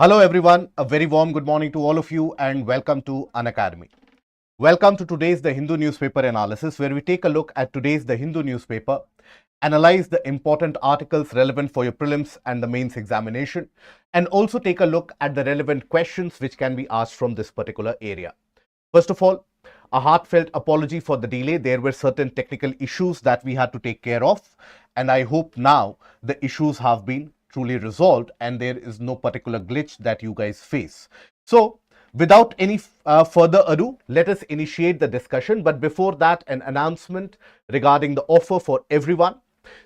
Hello everyone, a very warm good morning to all of you and welcome to Unacademy. Welcome to today's The Hindu newspaper analysis, where we take a look at today's The Hindu newspaper, analyze the important articles relevant for your prelims and the mains examination, and also take a look at the relevant questions which can be asked from this particular area. First of all, a heartfelt apology for the delay. There were certain technical issues that we had to take care of, and I hope now the issues have been truly resolved and there is no particular glitch that you guys face. So, without any further ado, let us initiate the discussion. But before that, an announcement regarding the offer for everyone.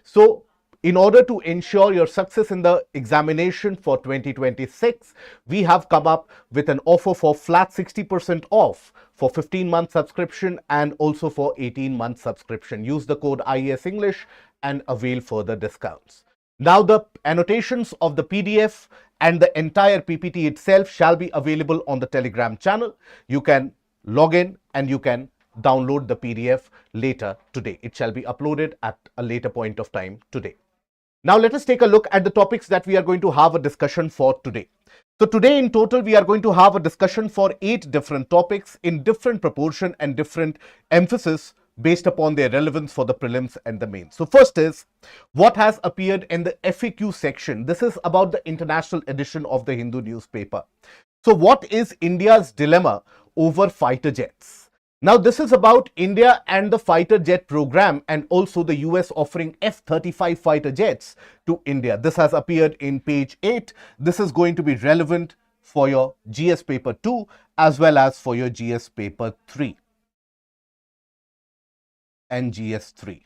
So, in order to ensure your success in the examination for 2026, we have come up with an offer for flat 60% off for 15-month subscription and also for 18-month subscription. Use the code IES English and avail further discounts. Now, the annotations of the PDF and the entire PPT itself shall be available on the Telegram channel. You can log in and you can download the PDF later today. It shall be uploaded at a later point of time today. Now, let us take a look at the topics that we are going to have a discussion for today. So today in total, we are going to have a discussion for 8 different topics in different proportion and different emphasis based upon their relevance for the prelims and the mains. So first is what has appeared in the FAQ section. This is about the international edition of the Hindu newspaper. So what is India's dilemma over fighter jets? Now, this is about India and the fighter jet program and also the US offering F-35 fighter jets to India. This has appeared in page 8. This is going to be relevant for your GS paper 2 as well as for your GS paper 3 and GS 3.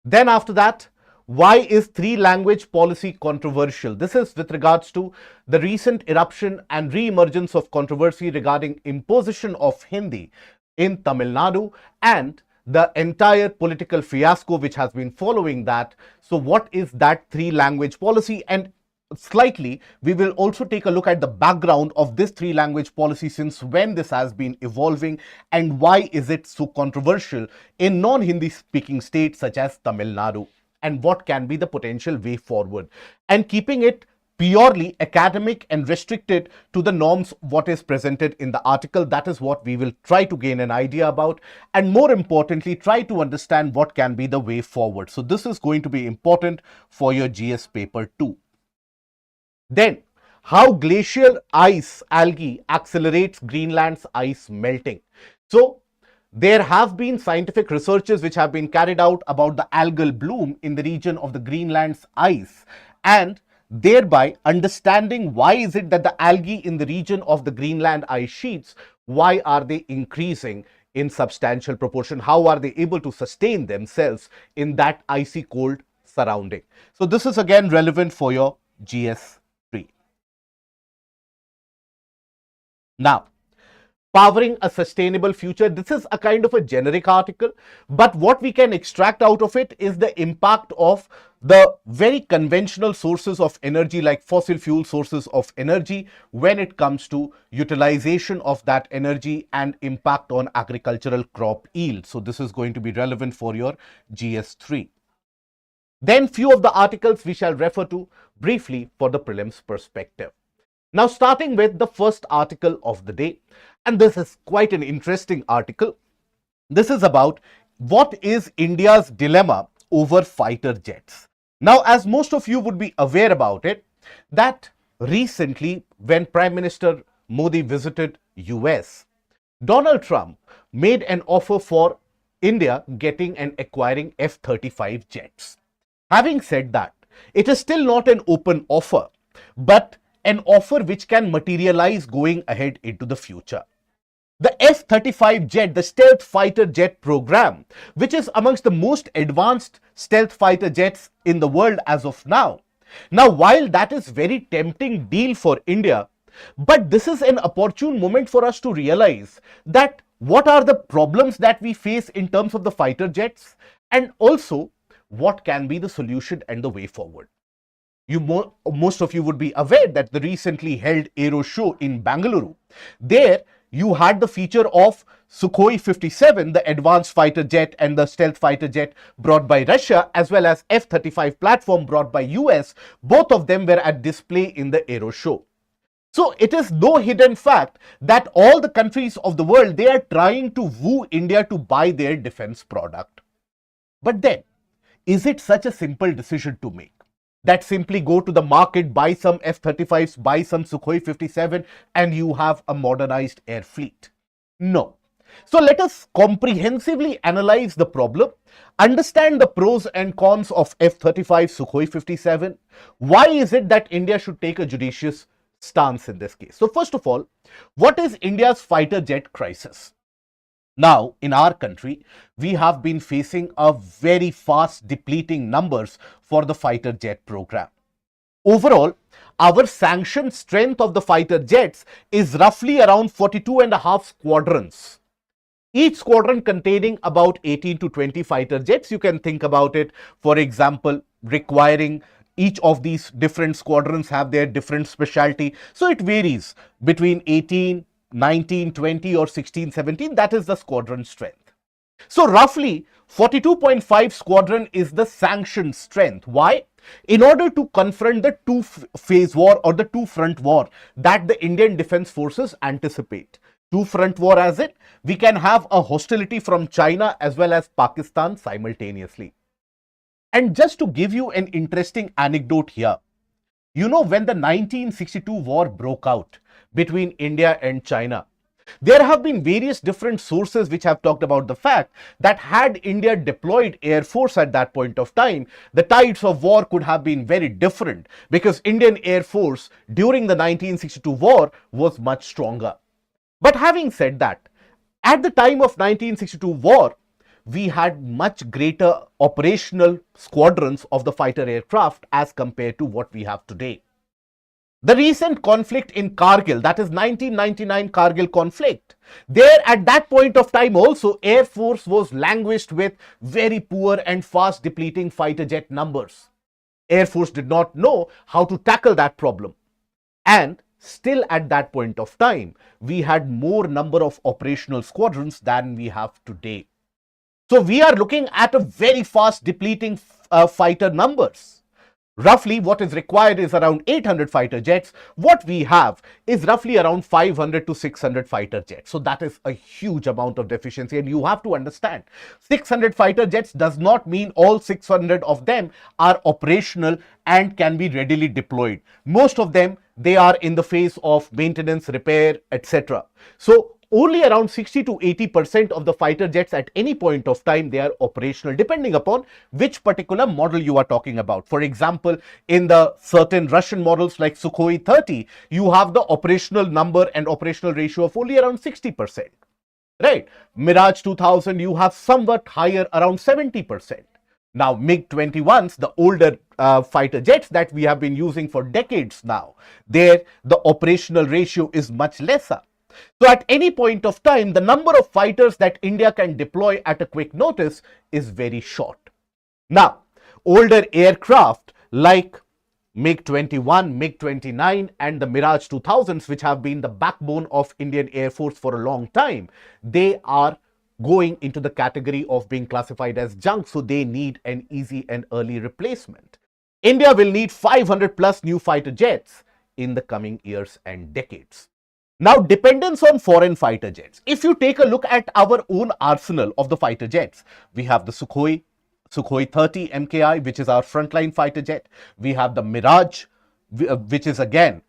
Then after that, why is 3-language policy controversial? This is with regards to the recent eruption and re-emergence of controversy regarding imposition of Hindi in Tamil Nadu and the entire political fiasco which has been following that. So what is that 3-language policy? And slightly, we will also take a look at the background of this 3-language policy, since when this has been evolving and why is it so controversial in non-Hindi speaking states such as Tamil Nadu, and what can be the potential way forward, and keeping it purely academic and restricted to the norms what is presented in the article. That is what we will try to gain an idea about, and more importantly try to understand what can be the way forward. So this is going to be important for your GS paper 2. Then, how glacier ice algae accelerates Greenland's ice melting. So there have been scientific researches which have been carried out about the algal bloom in the region of the Greenland's ice, and thereby understanding why is it that the algae in the region of the Greenland ice sheets, why are they increasing in substantial proportion? How are they able to sustain themselves in that icy cold surrounding? So this is again relevant for your GS 3. Now, powering a sustainable future. This is a kind of a generic article, but what we can extract out of it is the impact of the very conventional sources of energy like fossil fuel sources of energy when it comes to utilization of that energy and impact on agricultural crop yield. So this is going to be relevant for your GS 3. Then few of the articles we shall refer to briefly for the prelims perspective. Now, starting with the first article of the day, and this is quite an interesting article. This is about what is India's dilemma over fighter jets. Now, as most of you would be aware about it, that recently when Prime Minister Modi visited US, Donald Trump made an offer for India getting and acquiring F-35 jets. Having said that, it is still not an open offer, but an offer which can materialize going ahead into the future. The F-35 jet, the stealth fighter jet program, which is amongst the most advanced stealth fighter jets in the world as of now. Now, while that is very tempting deal for India, but this is an opportune moment for us to realize that what are the problems that we face in terms of the fighter jets, and also what can be the solution and the way forward. Most of you would be aware that the recently held Aero Show in Bangalore, there you had the feature of Sukhoi 57, the advanced fighter jet and the stealth fighter jet brought by Russia, as well as F-35 platform brought by US. Both of them were at display in the Aero Show. So it is no hidden fact that all the countries of the world, they are trying to woo India to buy their defense product. But then, is it such a simple decision to make? That simply go to the market, buy some F-35s, buy some Sukhoi 57 and you have a modernized air fleet? No. So let us comprehensively analyze the problem, understand the pros and cons of F-35 Sukhoi 57. Why is it that India should take a judicious stance in this case? So first of all, what is India's fighter jet crisis? Now, in our country, we have been facing a very fast depleting numbers for the fighter jet program. Overall, our sanctioned strength of the fighter jets is roughly around 42.5 squadrons. Each squadron containing about 18 to 20 fighter jets. You can think about it, for example, requiring each of these different squadrons have their different specialty. So it varies between 18, 19, 20 or 16, 17. That is the squadron strength. So roughly 42.5 squadron is the sanctioned strength. Why? In order to confront the two-phase war or the two-front war that the Indian Defence Forces anticipate. Two-front war as it, we can have a hostility from China as well as Pakistan simultaneously. And just to give you an interesting anecdote here, you know, when the 1962 war broke out between India and China, there have been various different sources which have talked about the fact that had India deployed Air Force at that point of time, the tides of war could have been very different because Indian Air Force during the 1962 war was much stronger. But having said that, at the time of 1962 war, we had much greater operational squadrons of the fighter aircraft as compared to what we have today. The recent conflict in Kargil, that is 1999 Kargil conflict, there at that point of time also Air Force was languished with very poor and fast depleting fighter jet numbers. Air Force did not know how to tackle that problem. And still at that point of time, we had more number of operational squadrons than we have today. So we are looking at a very fast depleting fighter numbers. Roughly what is required is around 800 fighter jets. What we have is roughly around 500 to 600 fighter jets. So that is a huge amount of deficiency, and you have to understand 600 fighter jets does not mean all 600 of them are operational and can be readily deployed. Most of them, they are in the phase of maintenance, repair, etc. So only around 60 to 80% of the fighter jets at any point of time, they are operational, depending upon which particular model you are talking about. For example, in the certain Russian models like Sukhoi 30, you have the operational number and operational ratio of only around 60%. Right? Mirage 2000, you have somewhat higher, around 70%. Now, MiG-21s, the older fighter jets that we have been using for decades now, there the operational ratio is much lesser. So at any point of time, the number of fighters that India can deploy at a quick notice is very short. Now, older aircraft like MiG-21, MiG-29 and the Mirage 2000s, which have been the backbone of Indian Air Force for a long time, they are going into the category of being classified as junk, so they need an easy and early replacement. India will need 500 plus new fighter jets in the coming years and decades. Now, dependence on foreign fighter jets. If you take a look at our own arsenal of the fighter jets, we have the Sukhoi 30 MKI, which is our frontline fighter jet. We have the Mirage, which is again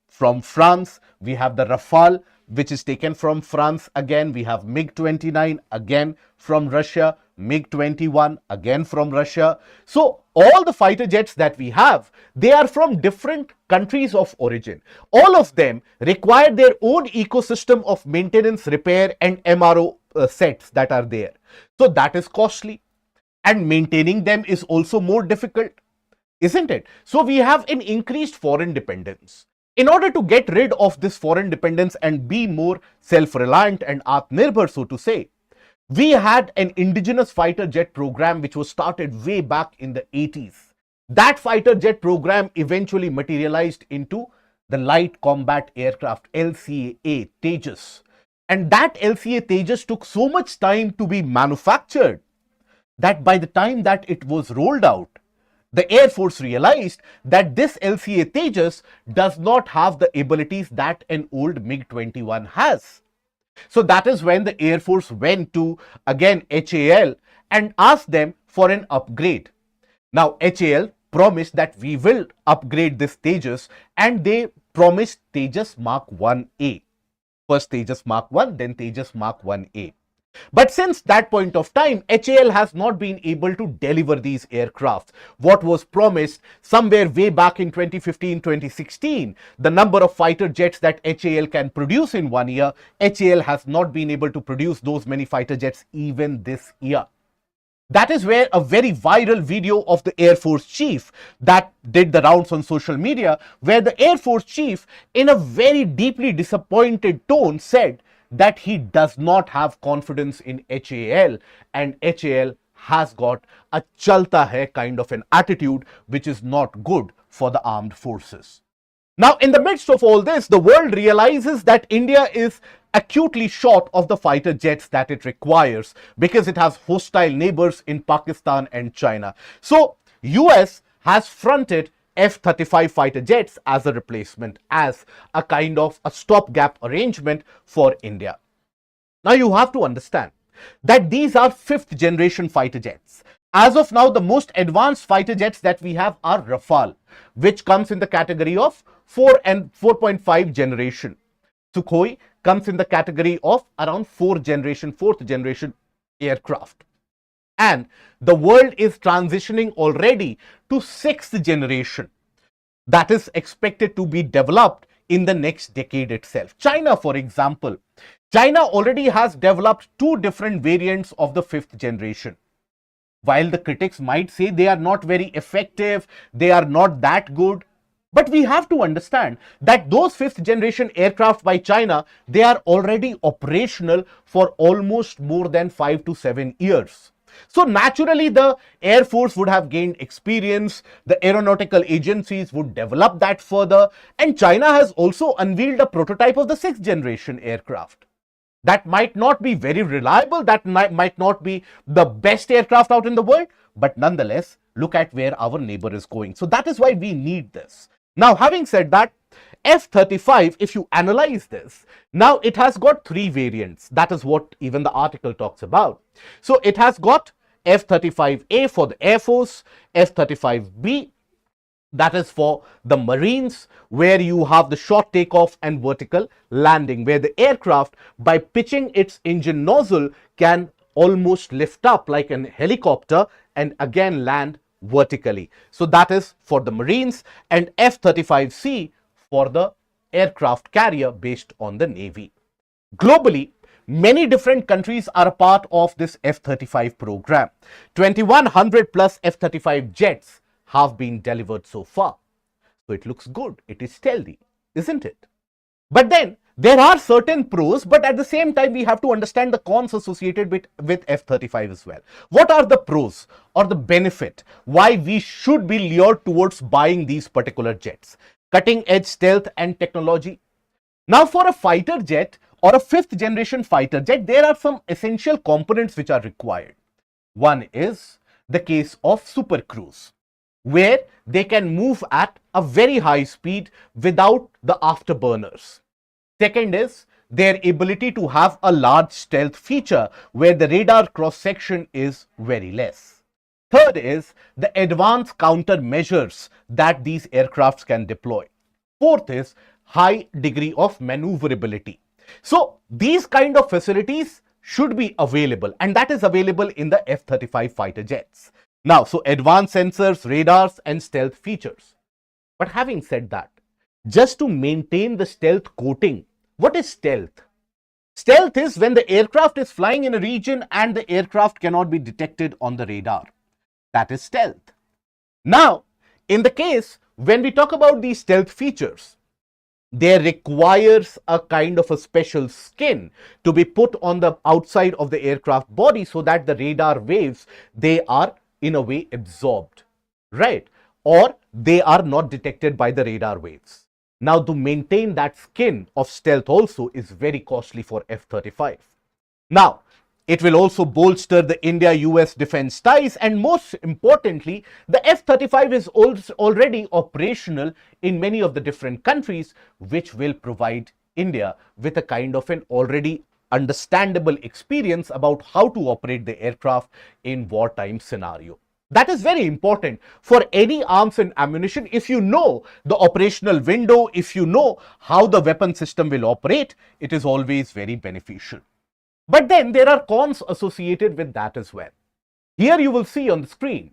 from France. We have the Rafale, which is taken from France again. We have MiG-29 again from Russia, MiG-21 again from Russia. So all the fighter jets that we have, they are from different countries of origin. All of them require their own ecosystem of maintenance, repair and MRO sets that are there. So that is costly, and maintaining them is also more difficult, isn't it? So we have an increased foreign dependence. In order to get rid of this foreign dependence and be more self-reliant and Atmanirbhar, so to say, we had an indigenous fighter jet program which was started way back in the 80s. That fighter jet program eventually materialized into the Light Combat Aircraft, LCA Tejas. And that LCA Tejas took so much time to be manufactured that by the time that it was rolled out, the Air Force realized that this LCA Tejas does not have the abilities that an old MiG-21 has. So that is when the Air Force went to, again, HAL and asked them for an upgrade. Now, HAL promised that we will upgrade this Tejas, and they promised Tejas Mark 1A. First Tejas Mark 1, then Tejas Mark 1A. But since that point of time, HAL has not been able to deliver these aircrafts. What was promised somewhere way back in 2015, 2016, the number of fighter jets that HAL can produce in 1 year, HAL has not been able to produce those many fighter jets even this year. That is where a very viral video of the Air Force Chief that did the rounds on social media, where the Air Force Chief, in a very deeply disappointed tone, said that he does not have confidence in HAL, and HAL has got a chalta hai kind of an attitude, which is not good for the armed forces. Now, in the midst of all this, the world realizes that India is acutely short of the fighter jets that it requires because it has hostile neighbors in Pakistan and China. So, US has fronted F-35 fighter jets as a replacement, as a kind of a stopgap arrangement for India. Now, you have to understand that these are 5th generation fighter jets. As of now, the most advanced fighter jets that we have are Rafale, which comes in the category of 4 and 4.5 generation. Sukhoi comes in the category of around 4th generation aircraft. And the world is transitioning already to 6th generation that is expected to be developed in the next decade itself. China, for example, China already has developed 2 different variants of the 5th generation. While the critics might say they are not very effective, they are not that good, but we have to understand that those 5th generation aircraft by China, they are already operational for almost more than 5 to 7 years. So naturally, the Air Force would have gained experience, the aeronautical agencies would develop that further, and China has also unveiled a prototype of the 6th generation aircraft. That might not be very reliable, that might not be the best aircraft out in the world, but nonetheless, look at where our neighbor is going. So that is why we need this. Now, having said that, F-35, if you analyze this, now it has got 3 variants. That is what even the article talks about. So it has got F-35A for the Air Force, F-35B, that is for the Marines, where you have the short takeoff and vertical landing, where the aircraft, by pitching its engine nozzle, can almost lift up like an helicopter and again land vertically. So that is for the Marines, and F-35C for the aircraft carrier based on the Navy. Globally, many different countries are a part of this F-35 program. 2100 plus F-35 jets have been delivered so far. So it looks good. It is stealthy, isn't it? But then there are certain pros, but at the same time, we have to understand the cons associated with F-35 as well. What are the pros or the benefit? Why we should be lured towards buying these particular jets? Cutting edge stealth and technology. Now, for a fighter jet or a 5th generation fighter jet, there are some essential components which are required. One is the case of super cruise, where they can move at a very high speed without the afterburners. Second is their ability to have a large stealth feature where the radar cross section is very less. Third is the advanced countermeasures that these aircrafts can deploy. Fourth is high degree of maneuverability. So these kind of facilities should be available, and that is available in the F-35 fighter jets. Now, so advanced sensors, radars and stealth features. But having said that, just to maintain the stealth coating, what is stealth? Stealth is when the aircraft is flying in a region and the aircraft cannot be detected on the radar. That is stealth. Now, in the case when we talk about these stealth features, there requires a kind of a special skin to be put on the outside of the aircraft body so that the radar waves, they are in a way absorbed, right? Or they are not detected by the radar waves. Now, to maintain that skin of stealth also is very costly for F-35. Now, it will also bolster the India-US defense ties, and most importantly, the F-35 is also already operational in many of the different countries, which will provide India with a kind of an already understandable experience about how to operate the aircraft in wartime scenario. That is very important for any arms and ammunition. If you know the operational window, if you know how the weapon system will operate, it is always very beneficial. But then there are cons associated with that as well. Here you will see on the screen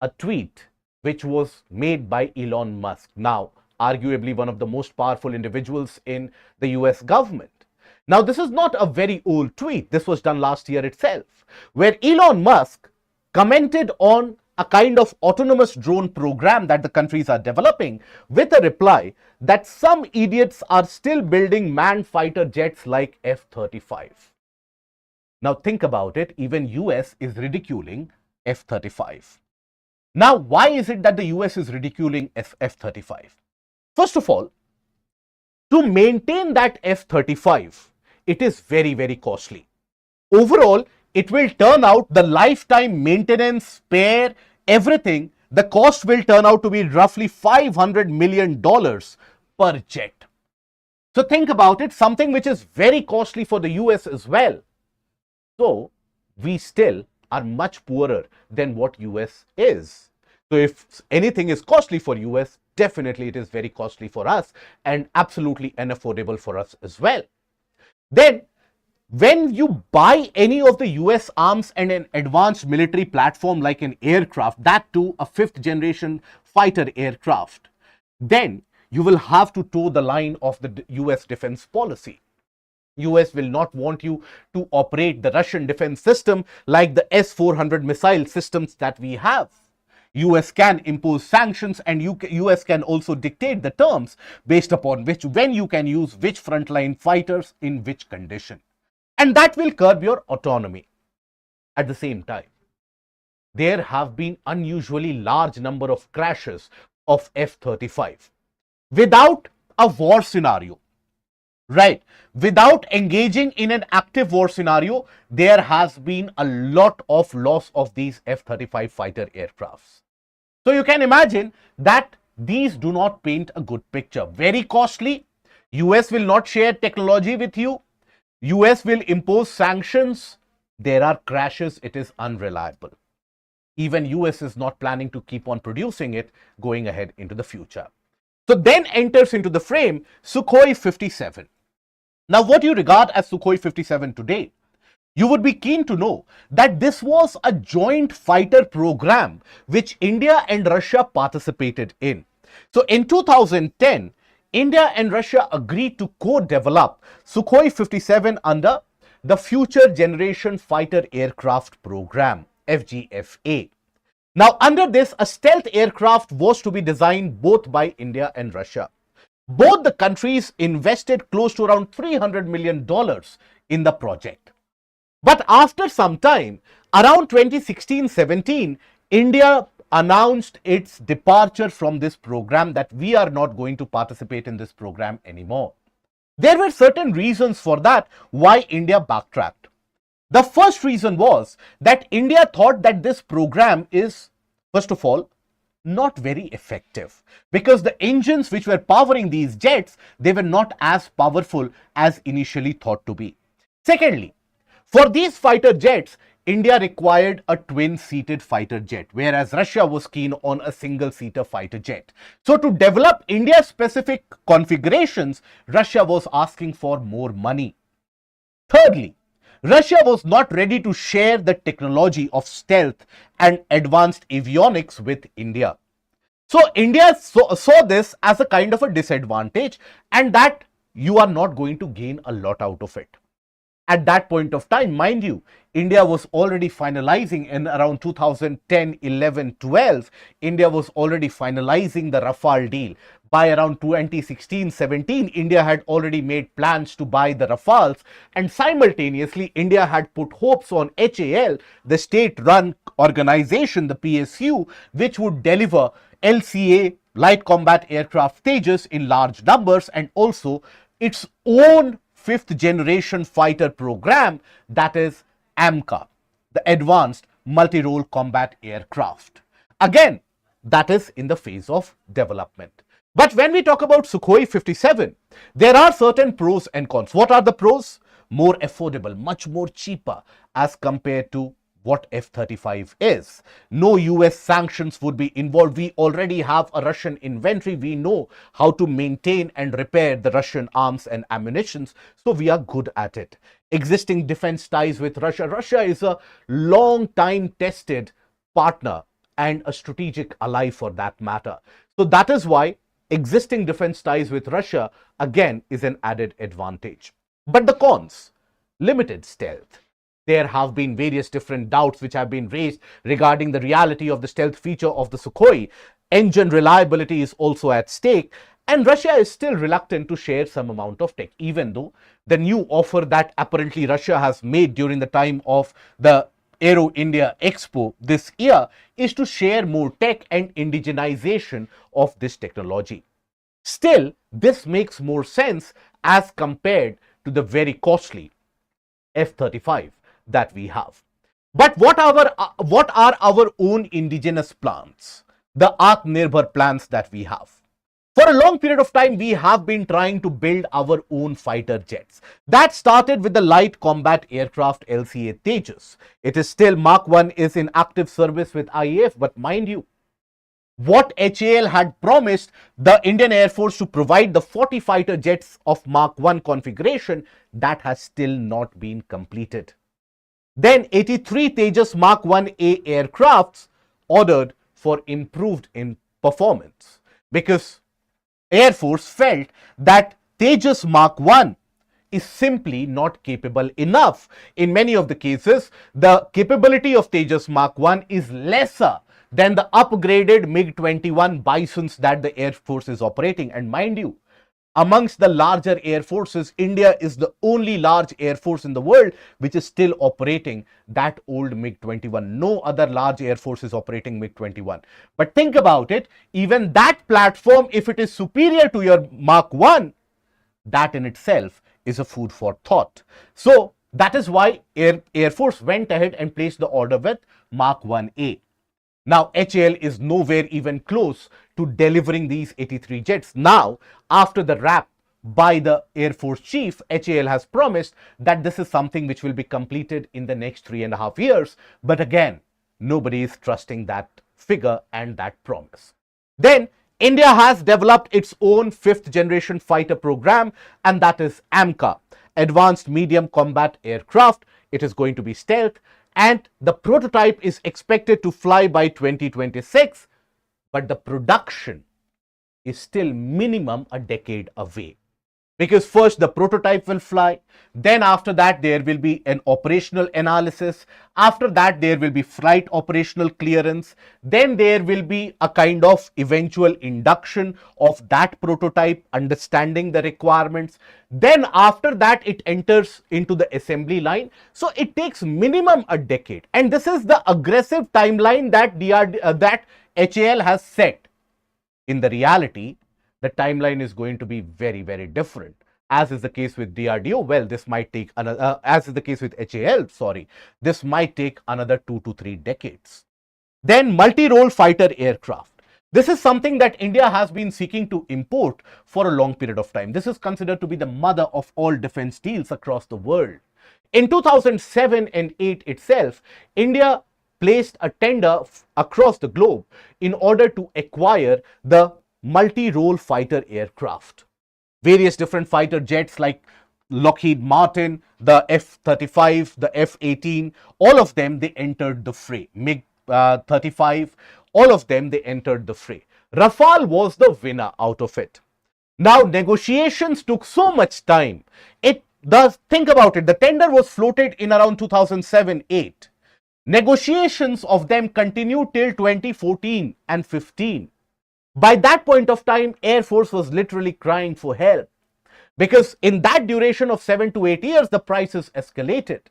a tweet which was made by Elon Musk, now arguably one of the most powerful individuals in the US government. Now, this is not a very old tweet. This was done last year itself, where Elon Musk commented on a kind of autonomous drone program that the countries are developing with a reply that some idiots are still building manned fighter jets like F-35. Now think about it, even US is ridiculing F-35. Now, why is it that the US is ridiculing F-35? First of all, to maintain that F-35, it is very, very costly. Overall, it will turn out the lifetime maintenance, spare, everything, the cost will turn out to be roughly $500 million per jet. So think about it, something which is very costly for the US as well. So we still are much poorer than what US is. So if anything is costly for US, definitely it is very costly for us and absolutely unaffordable for us as well. Then when you buy any of the US arms and an advanced military platform like an aircraft, that too a 5th generation fighter aircraft, then you will have to toe the line of the US defense policy. US will not want you to operate the Russian defense system like the S-400 missile systems that we have. US can impose sanctions, and US can also dictate the terms based upon when you can use which frontline fighters in which condition. And that will curb your autonomy. At the same time, there have been unusually large number of crashes of F-35 without a war scenario. Right, without engaging in an active war scenario, there has been a lot of loss of these F-35 fighter aircrafts. So you can imagine that these do not paint a good picture. Very costly. US will not share technology with you. US will impose sanctions. There are crashes. It is unreliable. Even US is not planning to keep on producing it going ahead into the future. So then enters into the frame Sukhoi 57. Now, what you regard as Sukhoi 57 today, you would be keen to know that this was a joint fighter program which India and Russia participated in. So in 2010, India and Russia agreed to co-develop Sukhoi 57 under the Future Generation Fighter Aircraft Program, FGFA. Now, under this, a stealth aircraft was to be designed both by India and Russia. Both the countries invested close to around $300 million in the project. But after some time, around 2016-17, India announced its departure from this program, that we are not going to participate in this program anymore. There were certain reasons for that, why India backtracked. The first reason was that India thought that this program is, first of all, not very effective, because the engines which were powering these jets, they were not as powerful as initially thought to be. Secondly, for these fighter jets, India required a twin-seated fighter jet, whereas Russia was keen on a single-seater fighter jet. So to develop India-specific configurations, Russia was asking for more money. Thirdly, Russia was not ready to share the technology of stealth and advanced avionics with India. So India saw this as a kind of a disadvantage, and that you are not going to gain a lot out of it. At that point of time, mind you, India was already finalizing in around 2010, 11, 12, India was already finalizing the Rafale deal. By around 2016-17, India had already made plans to buy the Rafales, and simultaneously, India had put hopes on HAL, the state-run organization, the PSU, which would deliver LCA light combat aircraft Tejas in large numbers, and also its own fifth generation fighter program, that is AMCA, the Advanced Multi-Role Combat Aircraft. Again, that is in the phase of development. But when we talk about Sukhoi 57, there are certain pros and cons. What are the pros? More affordable, much more cheaper as compared to what F-35 is. No US sanctions would be involved. We already have a Russian inventory. We know how to maintain and repair the Russian arms and ammunitions, so we are good at it. Existing defense ties with Russia. Russia is a long time tested partner and a strategic ally for that matter. So that is why existing defense ties with Russia again is an added advantage. But the cons: limited stealth. There have been various different doubts which have been raised regarding the reality of the stealth feature of the Sukhoi. Engine reliability is also at stake, and Russia is still reluctant to share some amount of tech, even though the new offer that apparently Russia has made during the time of the Aero India Expo this year is to share more tech and indigenization of this technology. Still, this makes more sense as compared to the very costly F-35 that we have. But what are our own indigenous plans, the Atmanirbhar plans that we have? For a long period of time, we have been trying to build our own fighter jets. That started with the light combat aircraft LCA Tejas. It is still Mark 1 is in active service with IAF, but mind you, what HAL had promised the Indian Air Force to provide the 40 fighter jets of Mark 1 configuration, that has still not been completed. Then 83 Tejas Mark 1A aircrafts ordered for improved in performance, because Air Force felt that Tejas Mark 1 is simply not capable enough. In many of the cases, the capability of Tejas Mark 1 is lesser than the upgraded MiG-21 Bisons that the Air Force is operating. And mind you, amongst the larger air forces, India is the only large air force in the world which is still operating that old MiG-21. No other large air force is operating MiG-21. But think about it, even that platform, if it is superior to your Mark 1, that in itself is a food for thought. So that is why Air Force went ahead and placed the order with Mark 1A. Now, HAL is nowhere even close to delivering these 83 jets. Now, after the wrap by the Air Force Chief, HAL has promised that this is something which will be completed in the next 3.5 years. But again, nobody is trusting that figure and that promise. Then, India has developed its own 5th generation fighter program, and that is AMCA, Advanced Medium Combat Aircraft. It is going to be stealth, and the prototype is expected to fly by 2026, but the production is still minimum a decade away. Because first the prototype will fly, then after that there will be an operational analysis, after that there will be flight operational clearance, then there will be a kind of eventual induction of that prototype, understanding the requirements, then after that it enters into the assembly line. So it takes minimum a decade, and this is the aggressive timeline that HAL has set. In the reality, the timeline is going to be very, very different. As is the case with DRDO, well, this might take another, as is the case with HAL, this might take another 2 to 3 decades. Then multi-role fighter aircraft. This is something that India has been seeking to import for a long period of time. This is considered to be the mother of all defense deals across the world. In 2007 and 8 itself, India placed a tender across the globe in order to acquire the multi-role fighter aircraft. Various different fighter jets like Lockheed Martin, the F-35, the F-18, all of them, they entered the fray. MiG-35, all of them, they entered the fray. Rafale was the winner out of it. Now, negotiations took so much time. Think about it, the tender was floated in around 2007-8. Negotiations of them continued till 2014 and 15. By that point of time, Air Force was literally crying for help, because in that duration of 7 to 8 years, the prices escalated.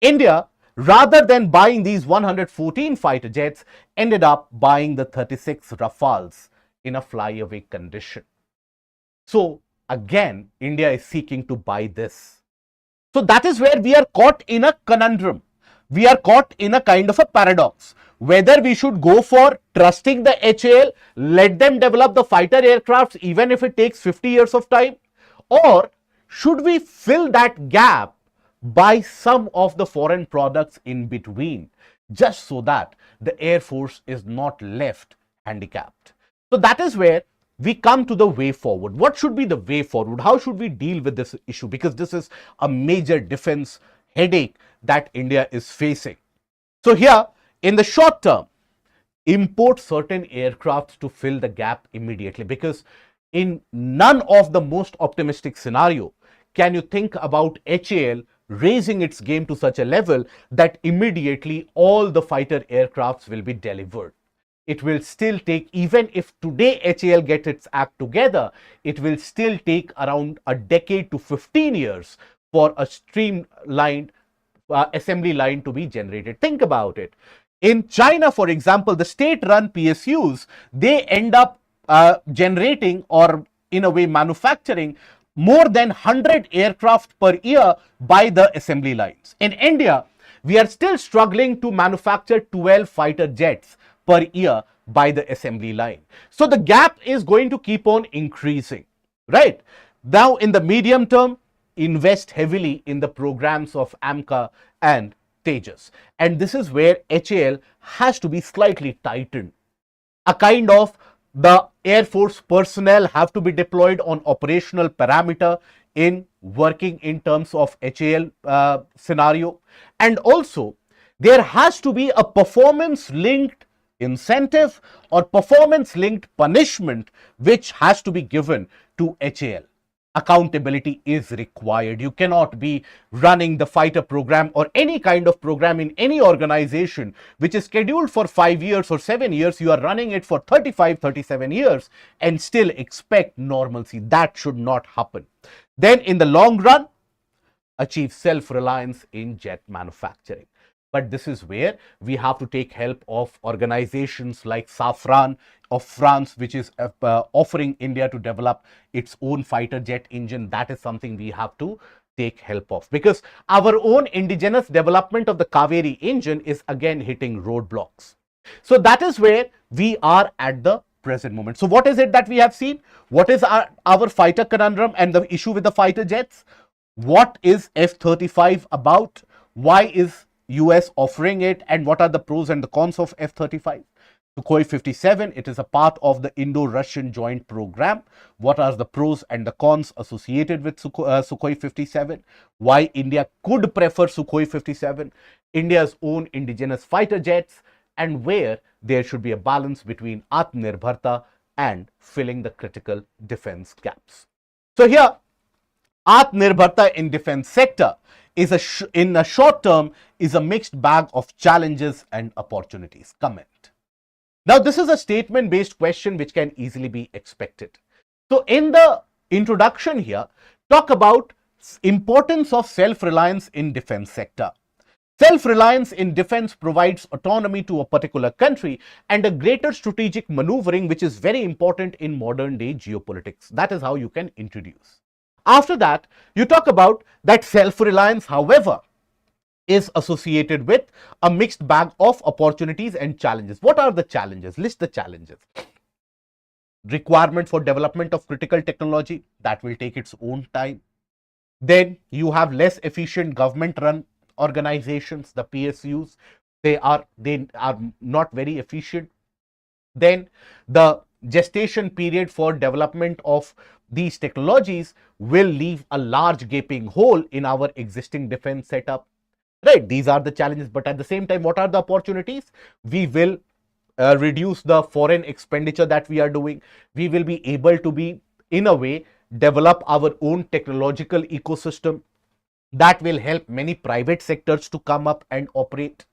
India, rather than buying these 114 fighter jets, ended up buying the 36 Rafales in a flyaway condition. So again, India is seeking to buy this. So that is where we are caught in a conundrum. We are caught in a kind of a paradox. Whether we should go for trusting the HAL, let them develop the fighter aircrafts even if it takes 50 years of time, or should we fill that gap by some of the foreign products in between, just so that the Air Force is not left handicapped. So that is where we come to the way forward. What should be the way forward? How should we deal with this issue? Because this is a major defense headache that India is facing. So here, in the short term, import certain aircrafts to fill the gap immediately, because in none of the most optimistic scenario can you think about HAL raising its game to such a level that immediately all the fighter aircrafts will be delivered. It will still take, even if today HAL gets its act together, it will still take around a decade to 15 years for a streamlined assembly line to be generated. Think about it. In China, for example, the state-run PSUs, they end up generating, or in a way manufacturing, more than 100 aircraft per year by the assembly lines. In India, we are still struggling to manufacture 12 fighter jets per year by the assembly line. So the gap is going to keep on increasing, right? Now, in the medium term, invest heavily in the programs of AMCA and Tejas. And this is where HAL has to be slightly tightened. A kind of the Air Force personnel have to be deployed on operational parameter in working in terms of HAL scenario. And also, there has to be a performance-linked incentive or performance-linked punishment which has to be given to HAL. Accountability is required. You cannot be running the fighter program or any kind of program in any organization which is scheduled for 5 years or 7 years. You are running it for 35, 37 years and still expect normalcy. That should not happen. Then in the long run, achieve self-reliance in jet manufacturing. But this is where we have to take help of organizations like Safran of France, which is offering India to develop its own fighter jet engine. That is something we have to take help of, because our own indigenous development of the Kaveri engine is again hitting roadblocks. So that is where we are at the present moment. So what is it that we have seen? What is our fighter conundrum and the issue with the fighter jets? What is F-35 about? Why is US offering it, and what are the pros and the cons of F-35? Sukhoi 57, it is a part of the Indo-Russian joint program. What are the pros and the cons associated with Sukhoi 57? Why India could prefer Sukhoi 57, India's own indigenous fighter jets, and where there should be a balance between Atmanirbharta and filling the critical defense gaps. So here, Atmanirbharta in defense sector is in a short term is a mixed bag of challenges and opportunities. Comment. Now, this is a statement based question which can easily be expected. So in the introduction here, talk about importance of self-reliance in defense sector. Self-reliance in defense provides autonomy to a particular country and a greater strategic maneuvering, which is very important in modern day geopolitics. That is how you can introduce. After that, you talk about that self-reliance, however, is associated with a mixed bag of opportunities and challenges. What are the challenges? List the challenges. Requirement for development of critical technology, that will take its own time. Then you have less efficient government-run organizations, the PSUs. They are not very efficient. Then the gestation period for development of these technologies will leave a large gaping hole in our existing defense setup. Right, these are the challenges, but at the same time, what are the opportunities? We will reduce the foreign expenditure that we are doing. We will be able to be, in a way, develop our own technological ecosystem that will help many private sectors to come up and operate.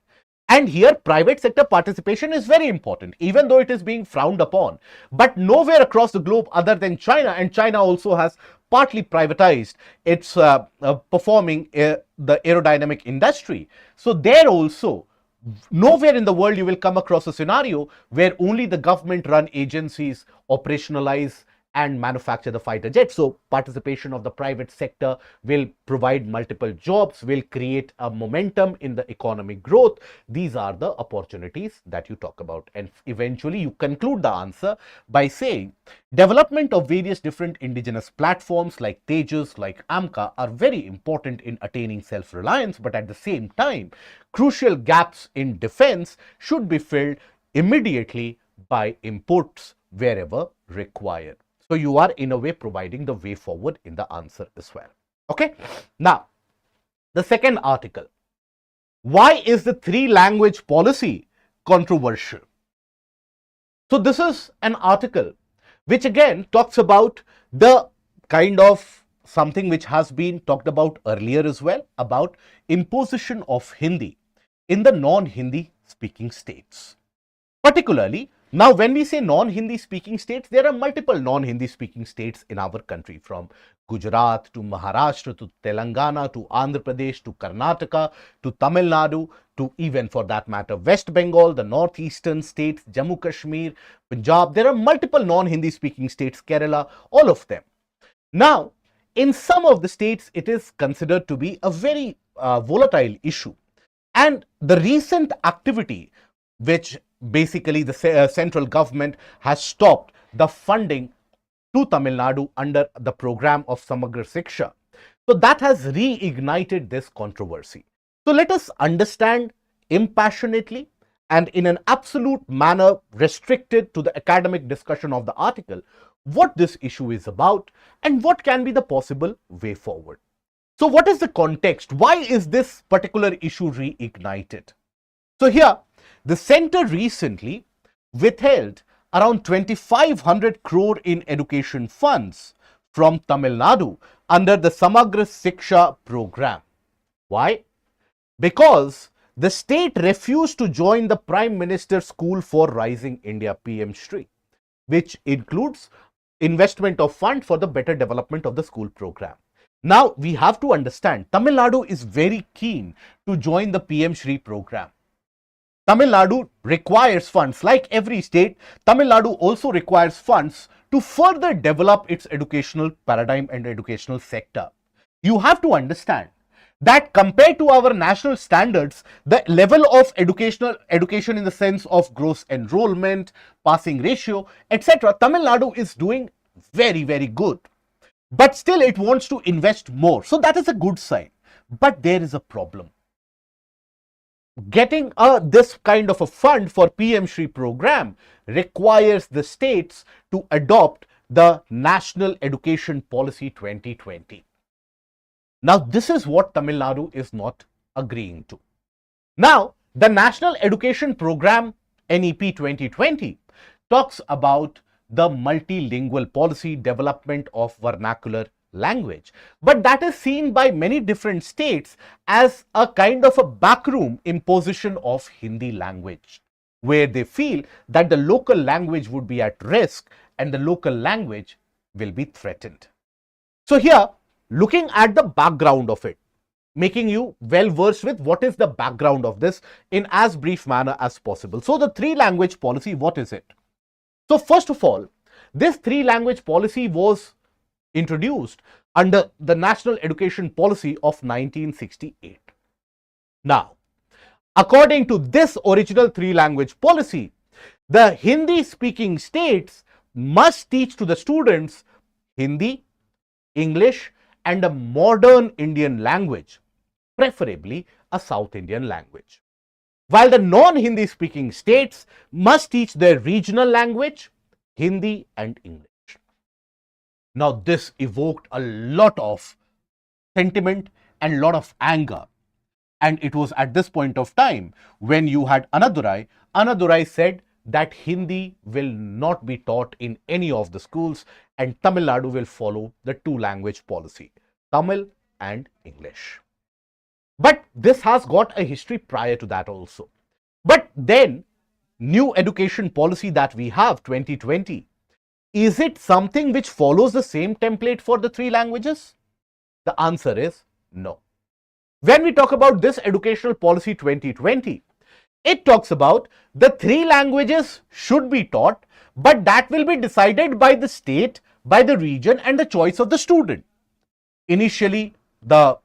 And here, private sector participation is very important, even though it is being frowned upon. But nowhere across the globe other than China, and China also has partly privatized its performing the aerodynamic industry. So there also, Nowhere in the world you will come across a scenario where only the government-run agencies operationalize and manufacture the fighter jet. So participation of the private sector will provide multiple jobs, will create a momentum in the economic growth. These are the opportunities that you talk about. And eventually you conclude the answer by saying development of various different indigenous platforms like Tejas, like AMCA are very important in attaining self-reliance, but at the same time, crucial gaps in defense should be filled immediately by imports wherever required. So you are in a way providing the way forward in the answer as well. Okay. Now, the second article. Why is the three-language policy controversial? So this is an article which again talks about the kind of something which has been talked about earlier as well, about imposition of Hindi in the non-Hindi speaking states. Particularly, now when we say non-Hindi speaking states, there are multiple non-Hindi speaking states in our country, from Gujarat to Maharashtra to Telangana to Andhra Pradesh to Karnataka to Tamil Nadu to, even for that matter, West Bengal, the northeastern states, Jammu Kashmir, Punjab. There are multiple non-Hindi speaking states, Kerala, all of them. Now, in some of the states, it is considered to be a very volatile issue. And the recent activity, which basically the central government has stopped the funding to Tamil Nadu under the program of Samagra Shiksha. So that has reignited this controversy. So let us understand impassionately and in an absolute manner restricted to the academic discussion of the article what this issue is about and what can be the possible way forward. So what is the context? Why is this particular issue reignited? So here, the center recently withheld around 2,500 crore in education funds from Tamil Nadu under the Samagra Shiksha program. Why? Because the state refused to join the Prime Minister's School for Rising India, PM Shri, which includes investment of fund for the better development of the school program. Now, we have to understand, Tamil Nadu is very keen to join the PM Shri program. Tamil Nadu requires funds. Like every state, Tamil Nadu also requires funds to further develop its educational paradigm and educational sector. You have to understand that compared to our national standards, the level of education in the sense of gross enrollment, passing ratio, etc., Tamil Nadu is doing very, very good. But still it wants to invest more. So that is a good sign. But there is a problem. Getting this kind of a fund for PM Shri program requires the states to adopt the National Education Policy 2020. Now, this is what Tamil Nadu is not agreeing to. Now, the National Education Program NEP 2020 talks about the multilingual policy development of vernacular language, but that is seen by many different states as a kind of a backroom imposition of Hindi language, where they feel that the local language would be at risk and the local language will be threatened. So here, looking at the background of it, making you well versed with what is the background of this in as brief manner as possible. So the three-language policy, what is it? So first of all, this three-language policy was introduced under the National Education Policy of 1968. Now, according to this original three-language policy, the Hindi-speaking states must teach to the students Hindi, English, and a modern Indian language, preferably a South Indian language, while the non-Hindi speaking states must teach their regional language, Hindi and English. Now, this evoked a lot of sentiment and a lot of anger. And it was at this point of time when you had Anadurai said that Hindi will not be taught in any of the schools and Tamil Nadu will follow the two-language policy, Tamil and English. But this has got a history prior to that also. But then, new education policy that we have, 2020, is it something which follows the same template for the three languages? The answer is no. When we talk about this educational policy 2020, It talks about the 3 languages should be taught, but that will be decided by the state, by the region, and the choice of the student. Initially, the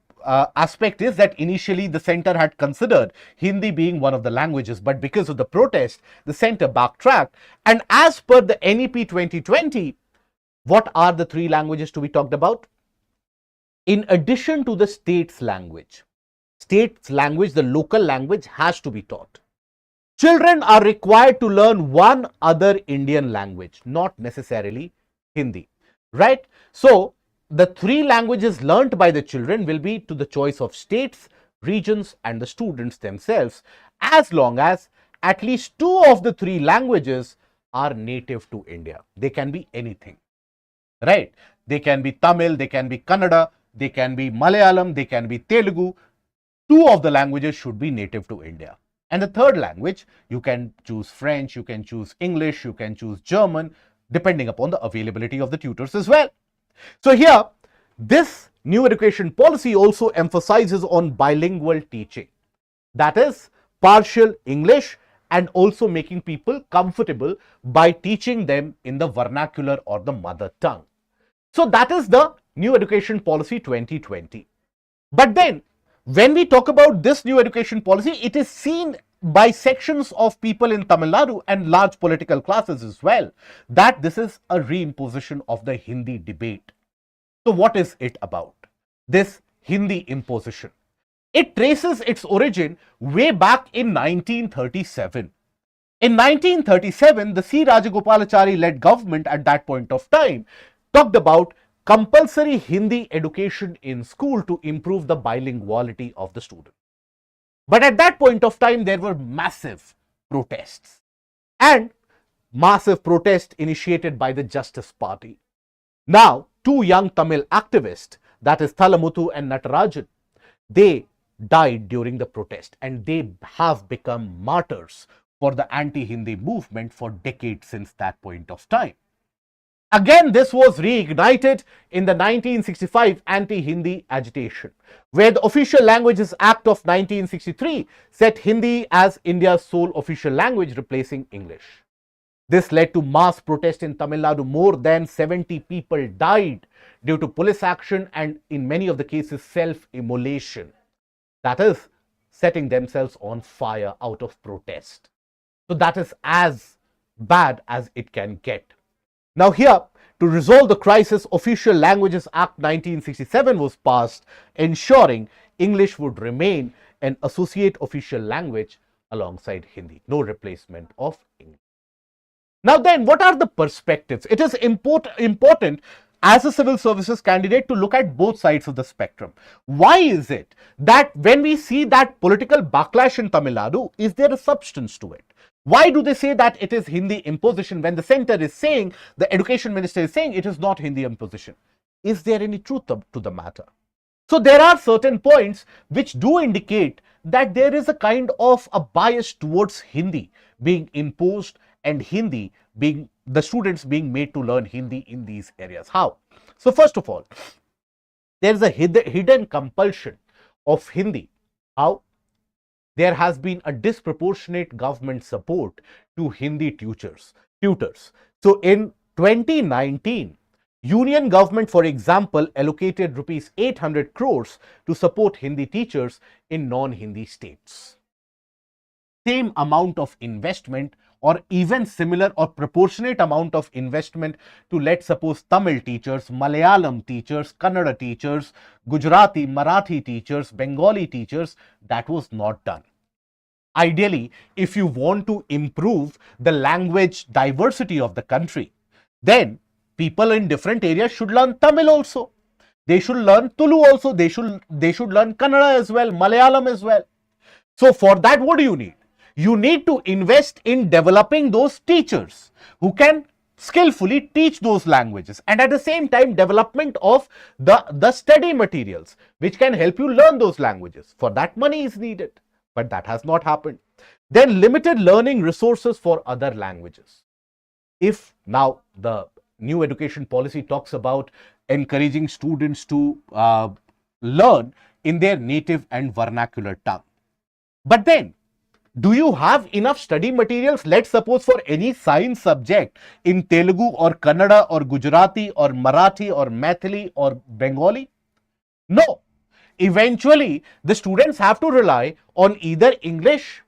aspect is that initially the center had considered Hindi being one of the languages, but because of the protest, the center backtracked. And as per the NEP 2020, what are the 3 languages to be talked about? In addition to the state's language, the local language has to be taught. Children are required to learn one other Indian language, not necessarily Hindi, right? So, the 3 languages learnt by the children will be to the choice of states, regions, and the students themselves, as long as at least 2 of the 3 languages are native to India. They can be anything, right? They can be Tamil, they can be Kannada, they can be Malayalam, they can be Telugu. 2 of the languages should be native to India. And the 3rd language, you can choose French, you can choose English, you can choose German, depending upon the availability of the tutors as well. So here, this new education policy also emphasizes on bilingual teaching. That is, partial English and also making people comfortable by teaching them in the vernacular or the mother tongue. So that is the new education policy 2020. But then, when we talk about this new education policy, it is seen by sections of people in Tamil Nadu and large political classes as well, that this is a reimposition of the Hindi debate. So what is it about? This Hindi imposition. It traces its origin way back in 1937. In 1937, the C. Rajagopalachari led government at that point of time talked about compulsory Hindi education in school to improve the bilinguality of the student. But at that point of time, there were massive protests, and massive protest initiated by the Justice Party. Now, 2 young Tamil activists, that is Thalamuthu and Natarajan, they died during the protest, and they have become martyrs for the anti-Hindi movement for decades since that point of time. Again, this was reignited in the 1965 anti-Hindi agitation, where the Official Languages Act of 1963 set Hindi as India's sole official language, replacing English. This led to mass protest in Tamil Nadu. More than 70 people died due to police action and, in many of the cases, self-immolation. That is, setting themselves on fire out of protest. So that is as bad as it can get. Now here, to resolve the crisis, Official Languages Act 1967 was passed, ensuring English would remain an associate official language alongside Hindi. No replacement of English. Now then, what are the perspectives? It is important as a civil services candidate to look at both sides of the spectrum. Why is it that when we see that political backlash in Tamil Nadu, is there a substance to it? Why do they say that it is Hindi imposition when the center is saying, the education minister is saying it is not Hindi imposition? Is there any truth to the matter? So there are certain points which do indicate that there is a kind of a bias towards Hindi being imposed and Hindi being, the students being made to learn Hindi in these areas. How? So first of all, there is a hidden compulsion of Hindi. How? There has been a disproportionate government support to Hindi tutors. So in 2019, Union government, for example, allocated rupees 800 crores to support Hindi teachers in non-Hindi states. Same amount of investment or even similar or proportionate amount of investment to, let's suppose, Tamil teachers, Malayalam teachers, Kannada teachers, Gujarati, Marathi teachers, Bengali teachers, that was not done. Ideally, if you want to improve the language diversity of the country, then people in different areas should learn Tamil also. They should learn Tulu also. They should learn Kannada as well, Malayalam as well. So for that, what do you need? You need to invest in developing those teachers who can skillfully teach those languages, and at the same time development of the study materials which can help you learn those languages. For that, money is needed, but that has not happened. Then limited learning resources for other languages. If now the new education policy talks about encouraging students to learn in their native and vernacular tongue, but then Do you have enough study materials, let's suppose, for any science subject in Telugu or Kannada or Gujarati or Marathi or Maithili or Bengali? No. Eventually, the students have to rely on either English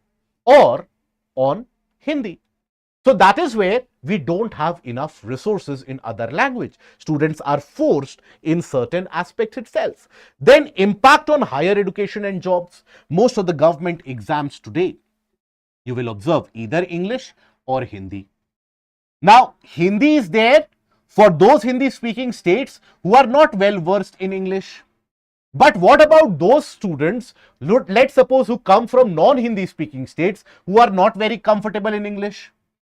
or on Hindi. So that is where we don't have enough resources in other language. Students are forced in certain aspects itself. Then impact on higher education and jobs. Most of the government exams today, you will observe either English or Hindi. Now, Hindi is there for those Hindi speaking states who are not well versed in English. But what about those students, let's suppose, who come from non-Hindi speaking states who are not very comfortable in English?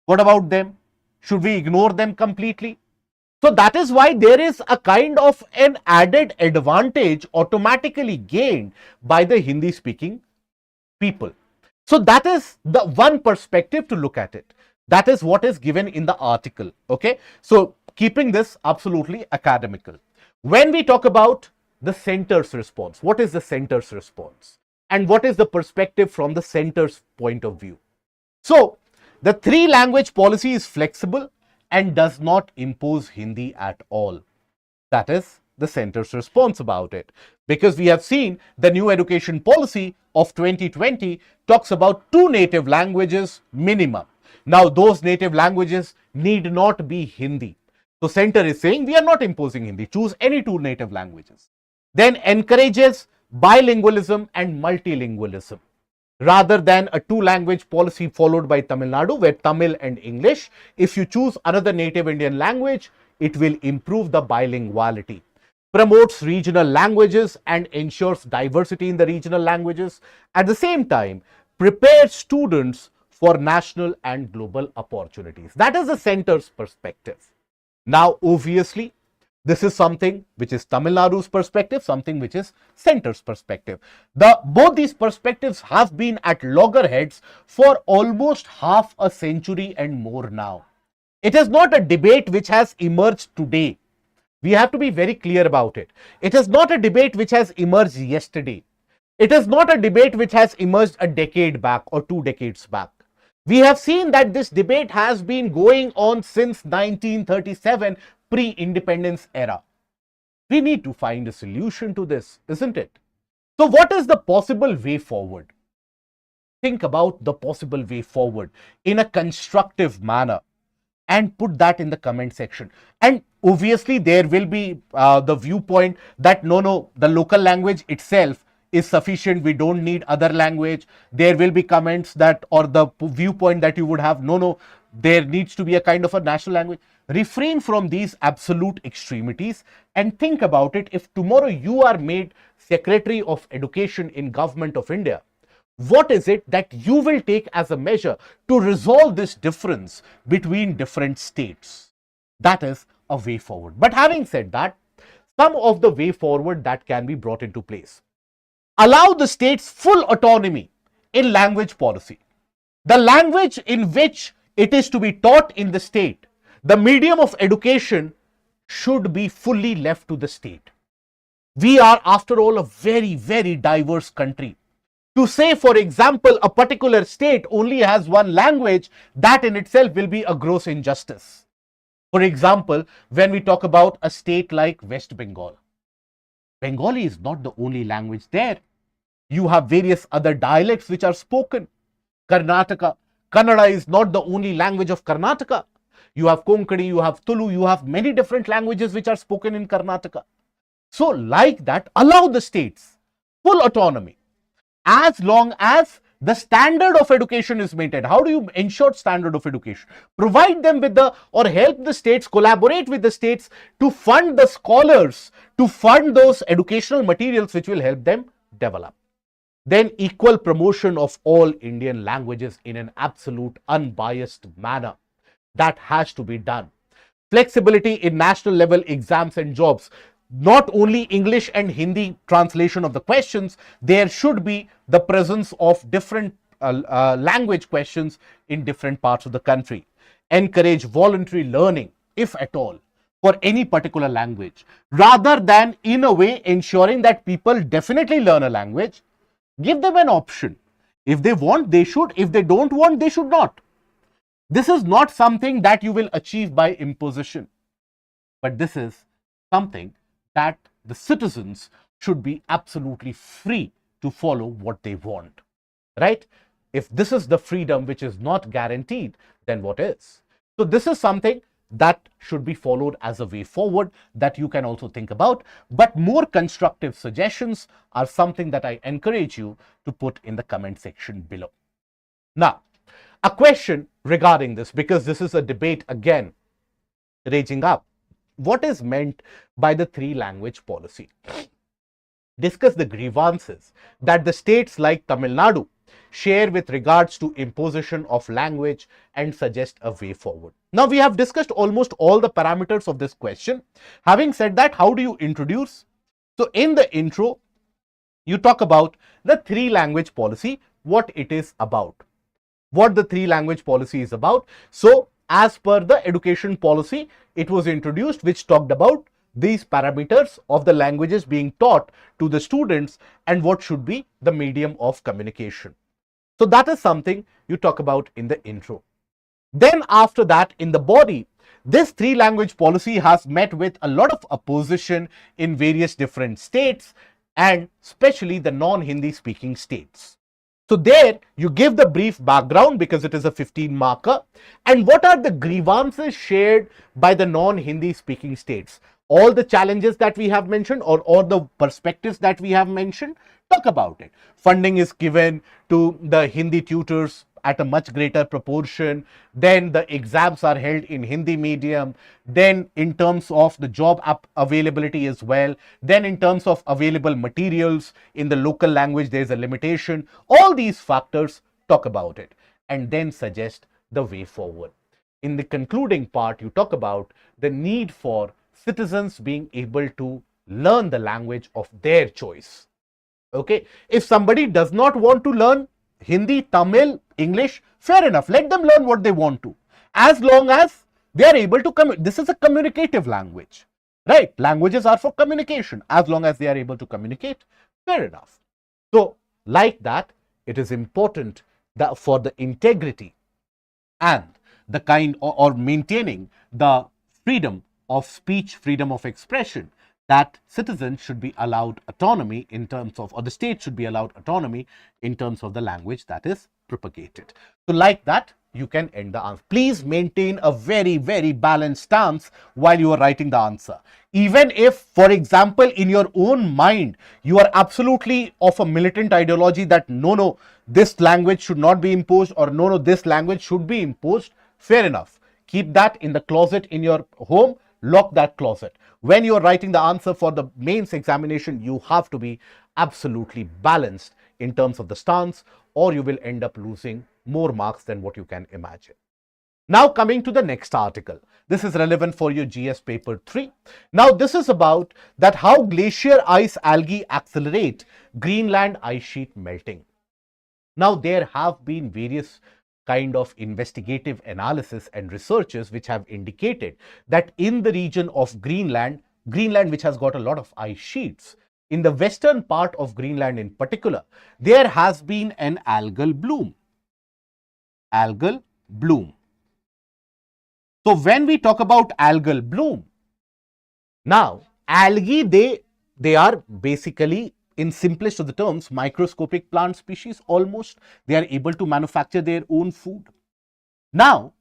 What about them? Should we ignore them completely? So that is why there is a kind of an added advantage automatically gained by the Hindi speaking people. So that is the one perspective to look at it. That is what is given in the article. Okay. So keeping this absolutely academical. When we talk about the center's response, what is the center's response? And what is the perspective from the center's point of view? So the three language policy is flexible and does not impose Hindi at all. That is the center's response about it. Because we have seen the new education policy of 2020 talks about 2 native languages minimum. Now those native languages need not be Hindi. So center is saying we are not imposing Hindi. Choose any 2 native languages. Then encourages bilingualism and multilingualism, rather than a 2-language policy followed by Tamil Nadu, where Tamil and English. If you choose another native Indian language, it will improve the bilinguality. Promotes regional languages and ensures diversity in the regional languages. At the same time, prepares students for national and global opportunities. That is the center's perspective. Now, obviously, this is something which is Tamil Nadu's perspective, something which is center's perspective. Both these perspectives have been at loggerheads for almost half a century and more now. It is not a debate which has emerged today. We have to be very clear about it. It is not a debate which has emerged yesterday. It is not a debate which has emerged a decade back or 2 decades back. We have seen that this debate has been going on since 1937, pre-independence era. We need to find a solution to this, isn't it? So what is the possible way forward? Think about the possible way forward in a constructive manner and put that in the comment section. And obviously there will be the viewpoint that no, the local language itself is sufficient, we don't need other language. There will be comments that, or the viewpoint that you would have, no, there needs to be a kind of a national language. Refrain from these absolute extremities and think about it. If tomorrow you are made Secretary of Education in Government of India, what is it that you will take as a measure to resolve this difference between different states? That is a way forward. But having said that, some of the way forward that can be brought into place. Allow the states full autonomy in language policy. The language in which it is to be taught in the state, the medium of education, should be fully left to the state. We are, after all, a very, very diverse country. To say, for example, a particular state only has one language, that in itself will be a gross injustice. For example, when we talk about a state like West Bengal, Bengali is not the only language there. You have various other dialects which are spoken. Karnataka, Kannada is not the only language of Karnataka. You have Konkani, you have Tulu, you have many different languages which are spoken in Karnataka. So like that, allow the states full autonomy as long as the standard of education is maintained. How do you ensure standard of education? Provide them with or help the states, collaborate with the states to fund the scholars, to fund those educational materials which will help them develop. Then equal promotion of all Indian languages in an absolute unbiased manner. That has to be done. Flexibility in national level exams and jobs. Not only English and Hindi translation of the questions, there should be the presence of different language questions in different parts of the country. Encourage voluntary learning, if at all, for any particular language, rather than in a way ensuring that people definitely learn a language. Give them an option. If they want, they should. If they don't want, they should not. This is not something that you will achieve by imposition, but this is something that the citizens should be absolutely free to follow what they want, right? If this is the freedom which is not guaranteed, then what is? So this is something that should be followed as a way forward that you can also think about. But more constructive suggestions are something that I encourage you to put in the comment section below. Now, a question regarding this, because this is a debate again raging up. What is meant by the three-language policy? Discuss the grievances that the states like Tamil Nadu share with regards to imposition of language and suggest a way forward. Now, we have discussed almost all the parameters of this question. Having said that, how do you introduce? So, in the intro, you talk about the three-language policy, what it is about, what the three-language policy is about. So, as per the education policy, it was introduced, which talked about these parameters of the languages being taught to the students and what should be the medium of communication. So that is something you talk about in the intro. Then after that, in the body, this three-language policy has met with a lot of opposition in various different states, and especially the non-Hindi speaking states. So there you give the brief background because it is a 15 marker. And what are the grievances shared by the non-Hindi speaking states? All the challenges that we have mentioned, or all the perspectives that we have mentioned, talk about it. Funding is given to the Hindi tutors at a much greater proportion. Then the exams are held in Hindi medium. Then in terms of the job availability as well. Then in terms of available materials in the local language, there is a limitation. All these factors, talk about it and then suggest the way forward. In the concluding part, you talk about the need for citizens being able to learn the language of their choice. Okay, if somebody does not want to learn Hindi, Tamil, English, fair enough. Let them learn what they want to, as long as they are able to communicate. This is a communicative language, right? Languages are for communication. As long as they are able to communicate, fair enough. So, like that, it is important that for the integrity and the kind or maintaining the freedom of speech, freedom of expression, that citizens should be allowed autonomy in terms of, or the state should be allowed autonomy in terms of the language that is propagated. So like that, you can end the answer. Please maintain a very, very balanced stance while you are writing the answer. Even if, for example, in your own mind, you are absolutely of a militant ideology that no, this language should not be imposed, or no, this language should be imposed, fair enough. Keep that in the closet in your home. Lock that closet. When you are writing the answer for the mains examination, you have to be absolutely balanced in terms of the stance, or you will end up losing more marks than what you can imagine. Now coming to the next article. This is relevant for your GS paper 3. Now this is about that how glacier ice algae accelerate Greenland ice sheet melting. Now there have been various kind of investigative analysis and researches which have indicated that in the region of Greenland, which has got a lot of ice sheets, in the western part of Greenland in particular, there has been an algal bloom. Algal bloom. So when we talk about algal bloom, now algae, they are basically, in simplest of the terms, microscopic plant species almost. They are able to manufacture their own food. Now,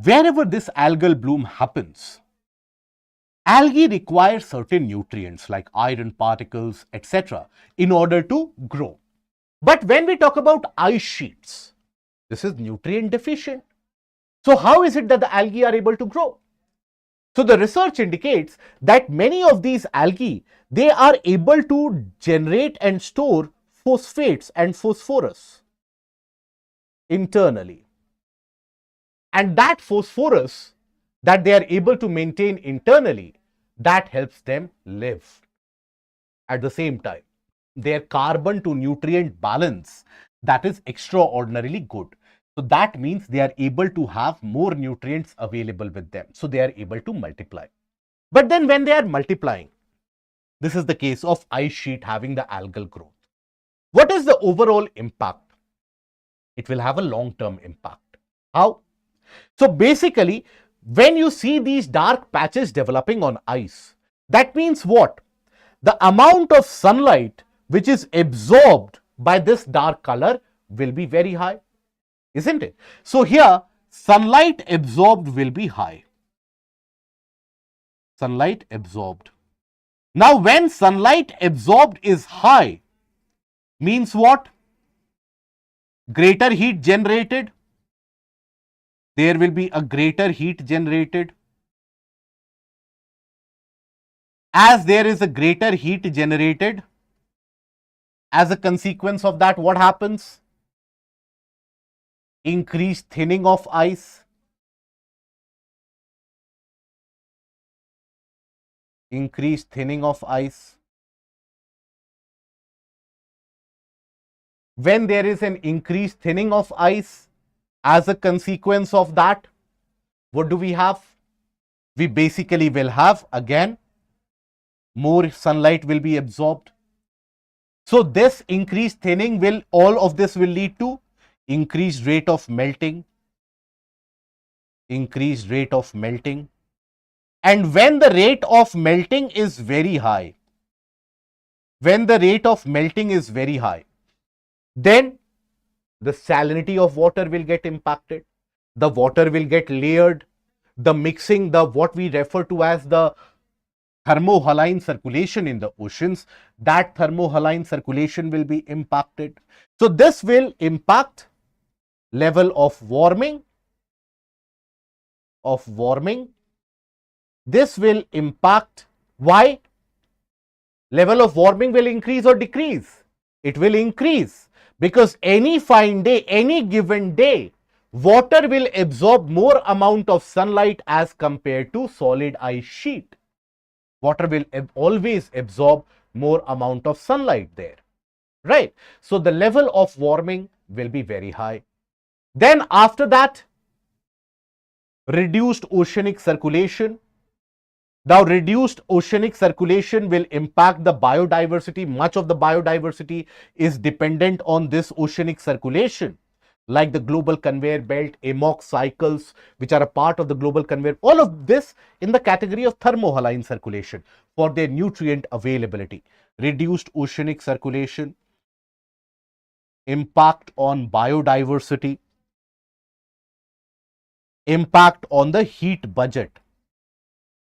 wherever this algal bloom happens, algae require certain nutrients like iron particles, etc. in order to grow. But when we talk about ice sheets, this is nutrient deficient. So how is it that the algae are able to grow? So the research indicates that many of these algae, they are able to generate and store phosphates and phosphorus internally. And that phosphorus that they are able to maintain internally, that helps them live. At the same time, their carbon to nutrient balance, that is extraordinarily good. So that means they are able to have more nutrients available with them. So they are able to multiply. But then when they are multiplying, this is the case of ice sheet having the algal growth. What is the overall impact? It will have a long-term impact. How? So basically, when you see these dark patches developing on ice, that means what? The amount of sunlight which is absorbed by this dark color will be very high, isn't it? So here, sunlight absorbed will be high. Sunlight absorbed. Now, when sunlight absorbed is high, means what? Greater heat generated. There will be a greater heat generated. As there is a greater heat generated, as a consequence of that, what happens? Increased thinning of ice. Increased thinning of ice. When there is an increased thinning of ice, as a consequence of that, what do we have? We basically will have, again, more sunlight will be absorbed. So this increased thinning will, all of this will lead to increased rate of melting. Increased rate of melting. And when the rate of melting is very high, then the salinity of water will get impacted. The water will get layered. The mixing, what we refer to as the thermohaline circulation in the oceans, that thermohaline circulation will be impacted. So this will impact level of warming. This will impact, why? Level of warming will increase or decrease? It will increase, because any fine day, any given day, water will absorb more amount of sunlight as compared to solid ice sheet. Water will always absorb more amount of sunlight there, right? So the level of warming will be very high. Then after that, reduced oceanic circulation. Now, reduced oceanic circulation will impact the biodiversity. Much of the biodiversity is dependent on this oceanic circulation, like the global conveyor belt, amok cycles, which are a part of the global conveyor. All of this in the category of thermohaline circulation for their nutrient availability. Reduced oceanic circulation, impact on biodiversity, impact on the heat budget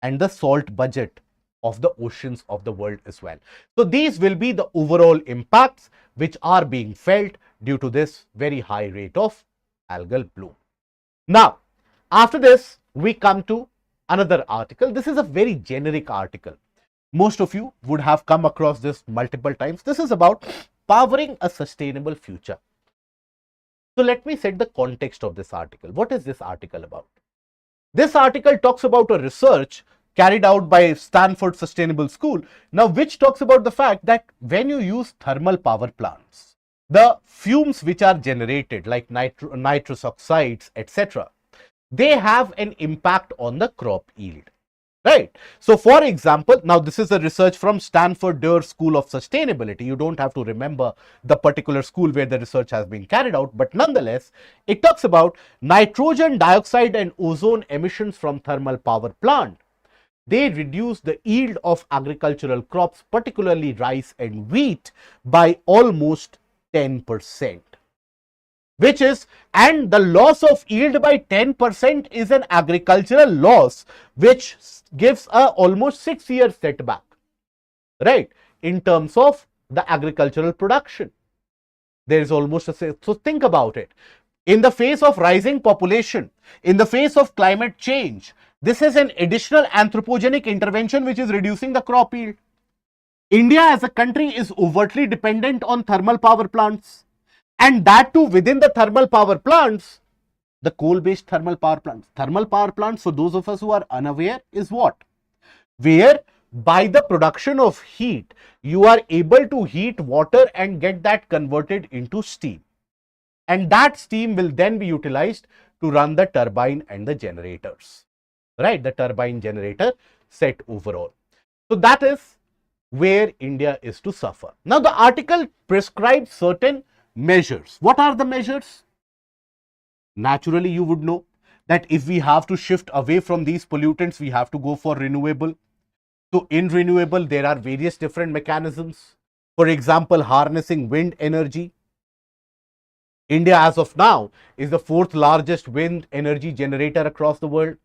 and the salt budget of the oceans of the world as well. So these will be the overall impacts which are being felt due to this very high rate of algal bloom. Now, after this, we come to another article. This is a very generic article. Most of you would have come across this multiple times. This is about powering a sustainable future. So let me set the context of this article. What is this article about? This article talks about a research carried out by Stanford Sustainable School, now which talks about the fact that when you use thermal power plants, the fumes which are generated like nitrous oxides, etc., they have an impact on the crop yield, right? So for example, now this is a research from Stanford School of Sustainability. You don't have to remember the particular school where the research has been carried out, but nonetheless, it talks about nitrogen dioxide and ozone emissions from thermal power plant. They reduce the yield of agricultural crops, particularly rice and wheat, by almost 10%. Which is, and the loss of yield by 10% is an agricultural loss, which gives a almost 6-year setback, right, in terms of the agricultural production. There is almost a, so think about it. In the face of rising population, in the face of climate change, this is an additional anthropogenic intervention which is reducing the crop yield. India as a country is overtly dependent on thermal power plants, and that too within the thermal power plants, the coal-based thermal power plants. Thermal power plants, for those of us who are unaware, is what? Where by the production of heat, you are able to heat water and get that converted into steam. And that steam will then be utilized to run the turbine and the generators, right? The turbine generator set overall. So that is where India is to suffer. Now the article prescribes certain measures. What are the measures? Naturally, you would know that if we have to shift away from these pollutants, we have to go for renewable. So in renewable, there are various different mechanisms. For example, harnessing wind energy. India, as of now, is the fourth largest wind energy generator across the world.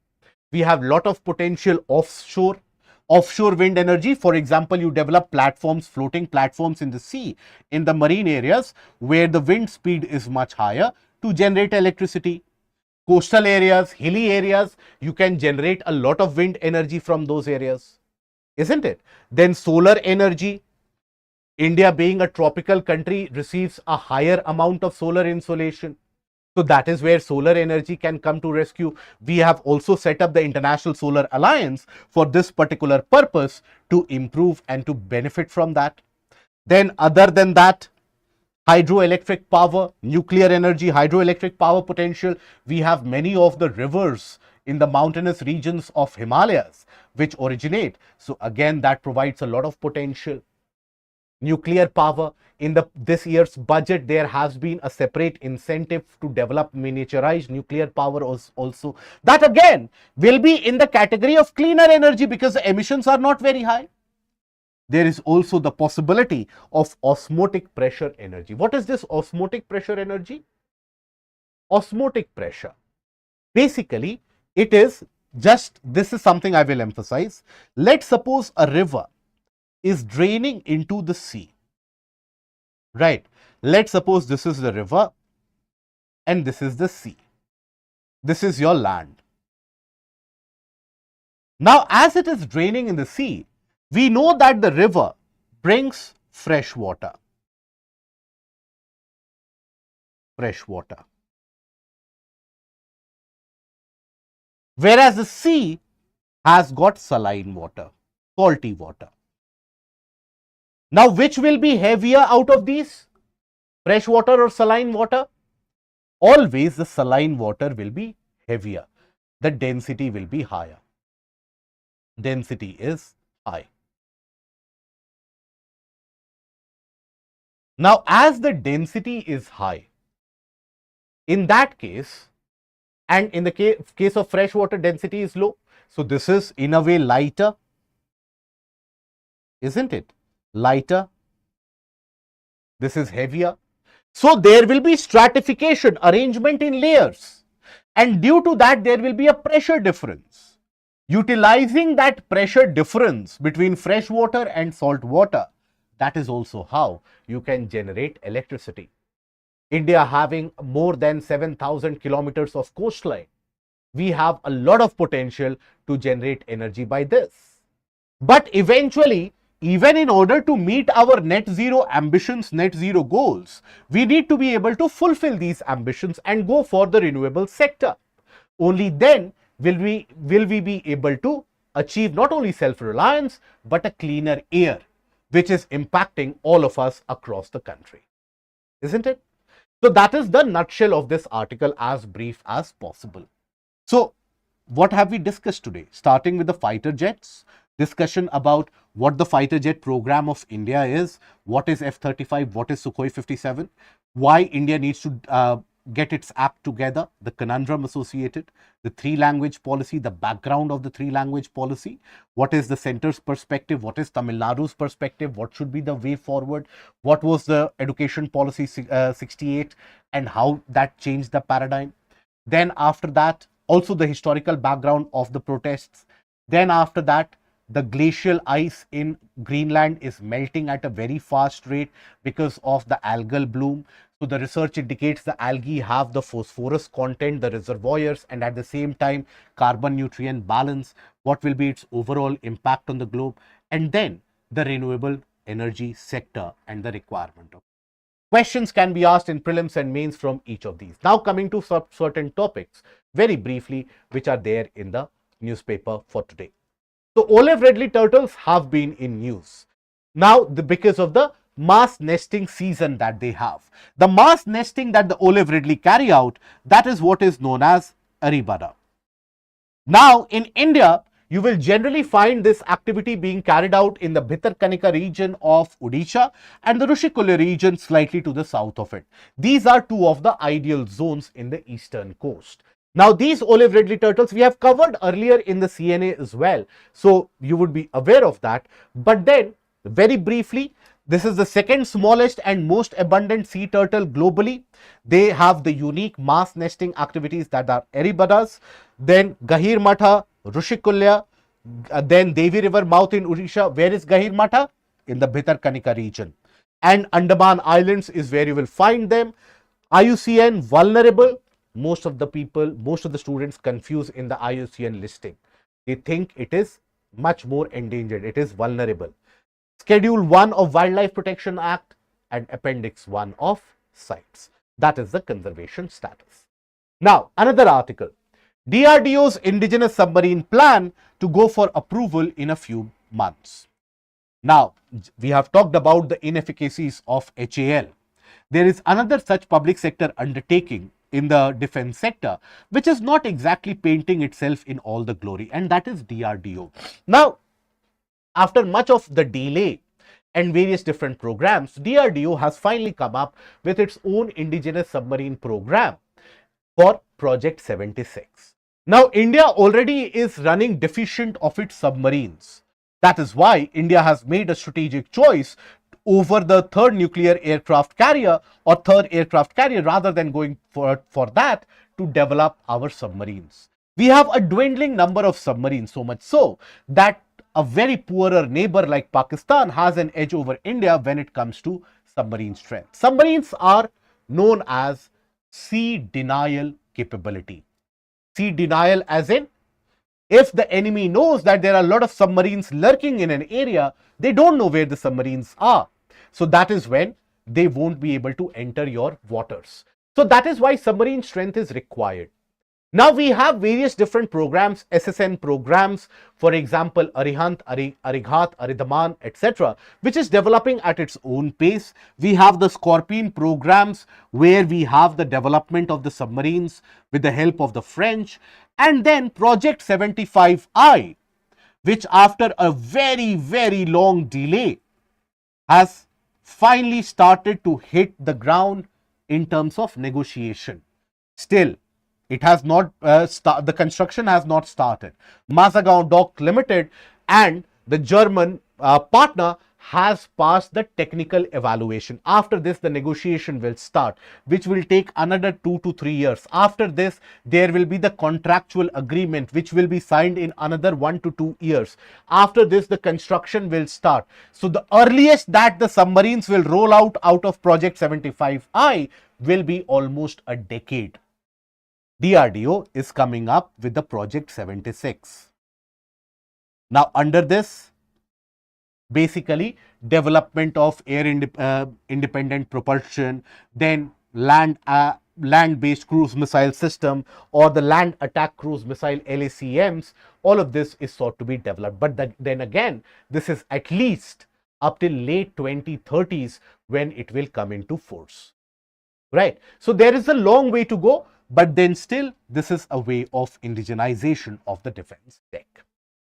We have lot of potential offshore wind energy. For example, you develop platforms, floating platforms in the sea, in the marine areas where the wind speed is much higher to generate electricity. Coastal areas, hilly areas, you can generate a lot of wind energy from those areas, isn't it? Then solar energy. India, being a tropical country, receives a higher amount of solar insolation. So that is where solar energy can come to rescue. We have also set up the International Solar Alliance for this particular purpose to improve and to benefit from that. Then other than that, hydroelectric power, nuclear energy, hydroelectric power potential. We have many of the rivers in the mountainous regions of Himalayas which originate. So again, that provides a lot of potential. Nuclear power. In this year's budget, there has been a separate incentive to develop miniaturized nuclear power also. That again will be in the category of cleaner energy because the emissions are not very high. There is also the possibility of osmotic pressure energy. What is this osmotic pressure energy? Osmotic pressure. Basically, it is just, this is something I will emphasize. Let's suppose a river is draining into the sea, right? Let's suppose this is the river and this is the sea. This is your land. Now, as it is draining in the sea, we know that the river brings fresh water. Fresh water. Whereas the sea has got saline water, salty water. Now, which will be heavier out of these? Fresh water or saline water? Always the saline water will be heavier. The density will be higher. Density is high. Now, as the density is high, in that case, and in the case of fresh water, density is low. So, this is in a way lighter, isn't it? Lighter. This is heavier. So, there will be stratification, arrangement in layers, and due to that there will be a pressure difference. Utilizing that pressure difference between fresh water and salt water, that is also how you can generate electricity. India having more than 7,000 kilometers of coastline, we have a lot of potential to generate energy by this. But eventually, even in order to meet our net zero ambitions, net zero goals, we need to be able to fulfill these ambitions and go for the renewable sector. Only then will we be able to achieve not only self-reliance, but a cleaner air, which is impacting all of us across the country. Isn't it? So that is the nutshell of this article, as brief as possible. So what have we discussed today? Starting with the fighter jets, discussion about what the fighter jet program of India is, what is F-35, what is Sukhoi 57, why India needs to get its act together, the conundrum associated, the three-language policy, the background of the three-language policy, what is the centre's perspective, what is Tamil Nadu's perspective, what should be the way forward, what was the education policy 68 and how that changed the paradigm. Then after that, also the historical background of the protests. Then after that, the glacial ice in Greenland is melting at a very fast rate because of the algal bloom. So the research indicates the algae have the phosphorus content, the reservoirs, and at the same time carbon nutrient balance. What will be its overall impact on the globe? And then the renewable energy sector and the requirement of. Questions can be asked in prelims and mains from each of these. Now coming to certain topics very briefly, which are there in the newspaper for today. So olive Ridley turtles have been in news now because of the mass nesting season that they have. The mass nesting that the olive Ridley carry out, that is what is known as Aribada. Now in India, You will generally find this activity being carried out in the Bhitarkanika region of Odisha and the Rushikulya region slightly to the south of it. These are two of the ideal zones in the eastern coast. Now, these olive ridley turtles we have covered earlier in the CNA as well, so you would be aware of that. But then, very briefly, this is the second smallest and most abundant sea turtle globally. They have the unique mass nesting activities that are Eribadas, then Gahir Matha, Rushikulya, then Devi River mouth in Odisha. Where is Gahir Matha? In the Bhitarkanika region. And Andaman Islands is where you will find them. IUCN vulnerable. Most of the people, most of the students confuse in the IUCN listing. They think it is much more endangered. It is vulnerable. Schedule 1 of Wildlife Protection Act and Appendix 1 of CITES. That is the conservation status. Now, another article. DRDO's indigenous submarine plan to go for approval in a few months. Now, we have talked about the inefficacies of HAL. There is another such public sector undertaking in the defense sector, which is not exactly painting itself in all the glory, and that is DRDO. Now, after much of the delay and various different programs, DRDO has finally come up with its own indigenous submarine program for Project 76. Now, India already is running deficient of its submarines. That is why India has made a strategic choice over the third nuclear aircraft carrier or third aircraft carrier rather than going for that to develop our submarines. We have a dwindling number of submarines, so much so that a very poorer neighbor like Pakistan has an edge over India when it comes to submarine strength. Submarines are known as sea denial capability. Sea denial as in, if the enemy knows that there are a lot of submarines lurking in an area, they don't know where the submarines are. So that is when they won't be able to enter your waters. So that is why submarine strength is required. Now we have various different programs, SSN programs, for example, Arihant, Arighat, Aridhaman, etc., which is developing at its own pace. We have the Scorpion programs where we have the development of the submarines with the help of the French, and then Project 75I, which after a very long delay has finally started to hit the ground in terms of negotiation. Still, it has not the construction has not started. Mazagaon Dock Limited and the German partner has passed the technical evaluation. After this, the negotiation will start, which will take another 2 to 3 years. After this, there will be the contractual agreement, which will be signed in another 1 to 2 years. After this, the construction will start. So the earliest that the submarines will roll out of Project 75I will be almost a decade. DRDO is coming up with the Project 76. Now, under this, basically development of air independent propulsion, then land-based cruise missile system or the land attack cruise missile LACMs, all of this is sought to be developed. But then again, this is at least up till late 2030s when it will come into force, right? So there is a long way to go. But then still, this is a way of indigenization of the defense tech.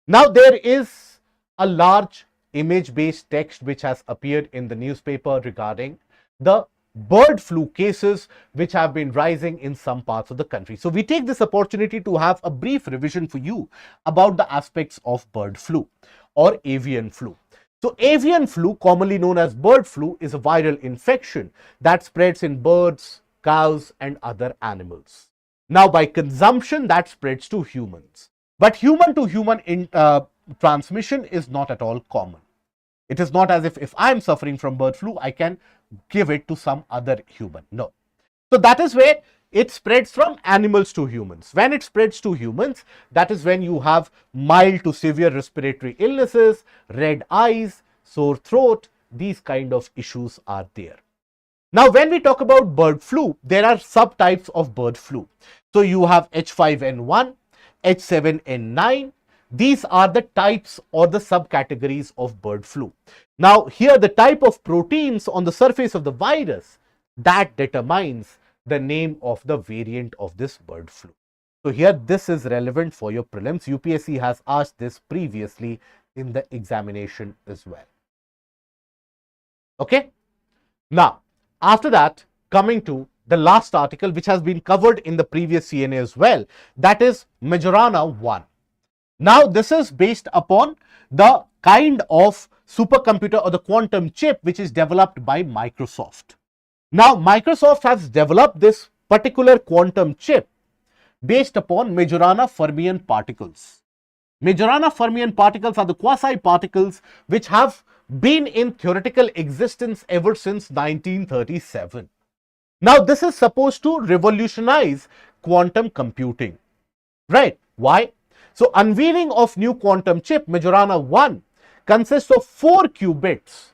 Now, there is a large image-based text which has appeared in the newspaper regarding the bird flu cases which have been rising in some parts of the country. So we take this opportunity to have a brief revision for you about the aspects of bird flu or avian flu. So avian flu, commonly known as bird flu, is a viral infection that spreads in birds, cows and other animals. Now by consumption that spreads to humans. But human to human transmission is not at all common. It is not as if I am suffering from bird flu, I can give it to some other human. No. So that is where it spreads from animals to humans. When it spreads to humans, that is when you have mild to severe respiratory illnesses, red eyes, sore throat, these kind of issues are there. Now, when we talk about bird flu, there are subtypes of bird flu. So you have H5N1, H7N9. These are the types or the subcategories of bird flu. Now, here the type of proteins on the surface of the virus that determines the name of the variant of this bird flu. So here this is relevant for your prelims. UPSC has asked this previously in the examination as well. Okay. Now, after that, coming to the last article which has been covered in the previous CNA as well, that is Majorana 1. Now, this is based upon the kind of supercomputer or the quantum chip which is developed by Microsoft. Now, Microsoft has developed this particular quantum chip based upon Majorana fermion particles. Majorana fermion particles are the quasi-particles which have been in theoretical existence ever since 1937. Now, this is supposed to revolutionize quantum computing, right? Why? So, unveiling of new quantum chip Majorana 1 consists of 4 qubits.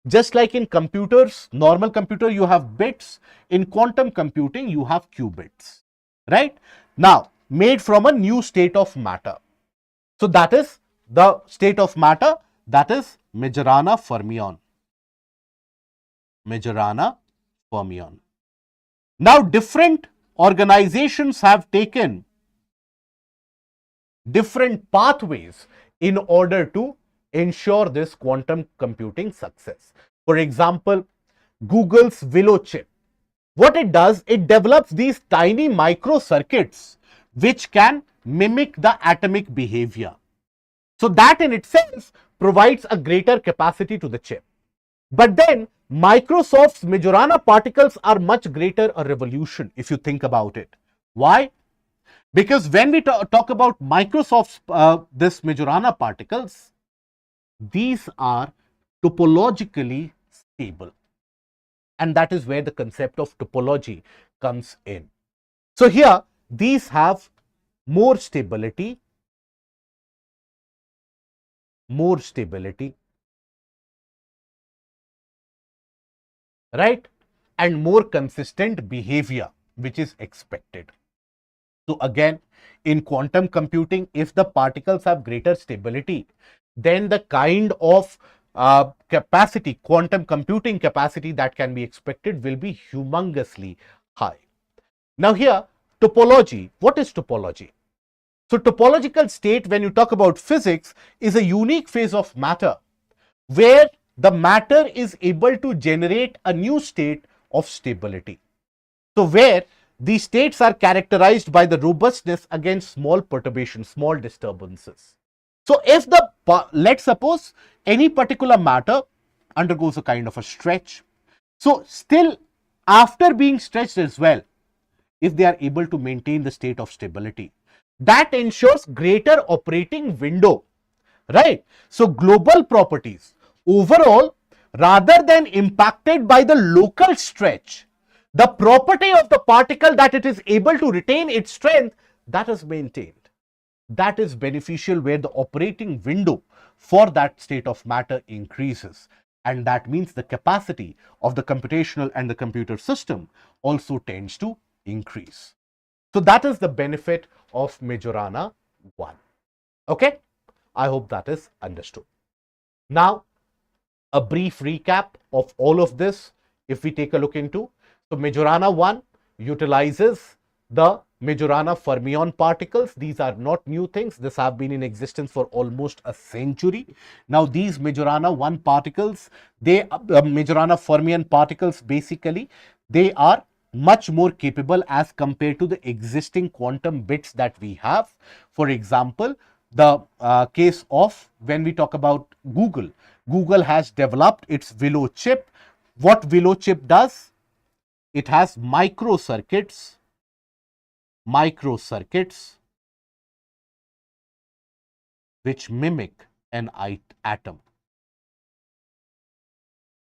Just like in computers, normal computer you have bits, in quantum computing you have qubits, right? Now, made from a new state of matter. So, that is the state of matter, that is Majorana fermion. Majorana fermion. Now, different organizations have taken different pathways in order to ensure this quantum computing success. For example, Google's Willow chip. What it does, it develops these tiny microcircuits which can mimic the atomic behavior. So that in itself provides a greater capacity to the chip. But then Microsoft's Majorana particles are much greater a revolution if you think about it. Why? Because when we talk about Microsoft's this Majorana particles, these are topologically stable. And that is where the concept of topology comes in. So here, these have more stability, right? And more consistent behavior, which is expected. So again, in quantum computing, if the particles have greater stability, then the kind of capacity, quantum computing capacity that can be expected will be humongously high. Now here, topology. What is topology? So topological state, when you talk about physics, is a unique phase of matter where the matter is able to generate a new state of stability. So where these states are characterized by the robustness against small perturbations, small disturbances. So if let's suppose any particular matter undergoes a kind of a stretch. So still after being stretched as well, if they are able to maintain the state of stability, that ensures greater operating window, right? So global properties overall, rather than impacted by the local stretch, the property of the particle that it is able to retain its strength, that is maintained. That is beneficial where the operating window for that state of matter increases. And that means the capacity of the computational and the computer system also tends to increase. So that is the benefit of Majorana 1. Okay, I hope that is understood. Now, a brief recap of all of this, if we take a look into. So Majorana 1 utilizes the Majorana fermion particles. These are not new things. These have been in existence for almost a century. Now these Majorana 1 particles, Majorana fermion particles, basically, they are much more capable as compared to the existing quantum bits that we have. For example, the case of when we talk about Google, Google has developed its Willow chip. What Willow chip does? It has microcircuits which mimic an atom.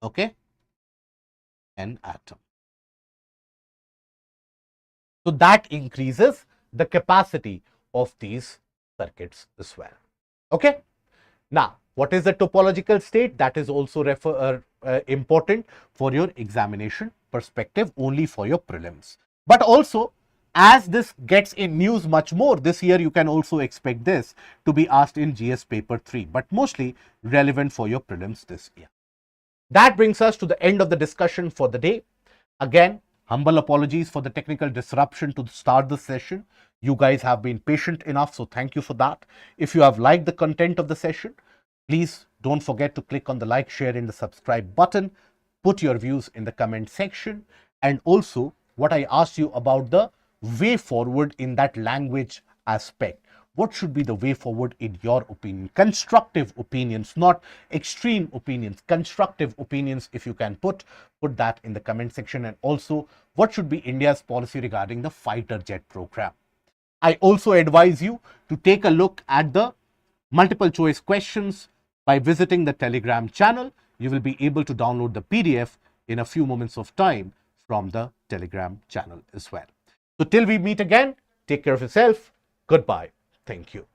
Okay, an atom. So that increases the capacity of these circuits as well. Okay. Now, what is the topological state? That is also important for your examination perspective, only for your prelims. But also, as this gets in news much more, this year you can also expect this to be asked in GS paper 3, but mostly relevant for your prelims this year. That brings us to the end of the discussion for the day. Again, humble apologies for the technical disruption to start the session. You guys have been patient enough, so thank you for that. If you have liked the content of the session, please don't forget to click on the like, share, and the subscribe button. Put your views in the comment section. And also, what I asked you about the way forward in that language aspect. What should be the way forward in your opinion? Constructive opinions, not extreme opinions. Constructive opinions, if you can put that in the comment section. And also, what should be India's policy regarding the fighter jet program? I also advise you to take a look at the multiple choice questions by visiting the Telegram channel. You will be able to download the PDF in a few moments of time from the Telegram channel as well. So till we meet again, take care of yourself. Goodbye. Thank you.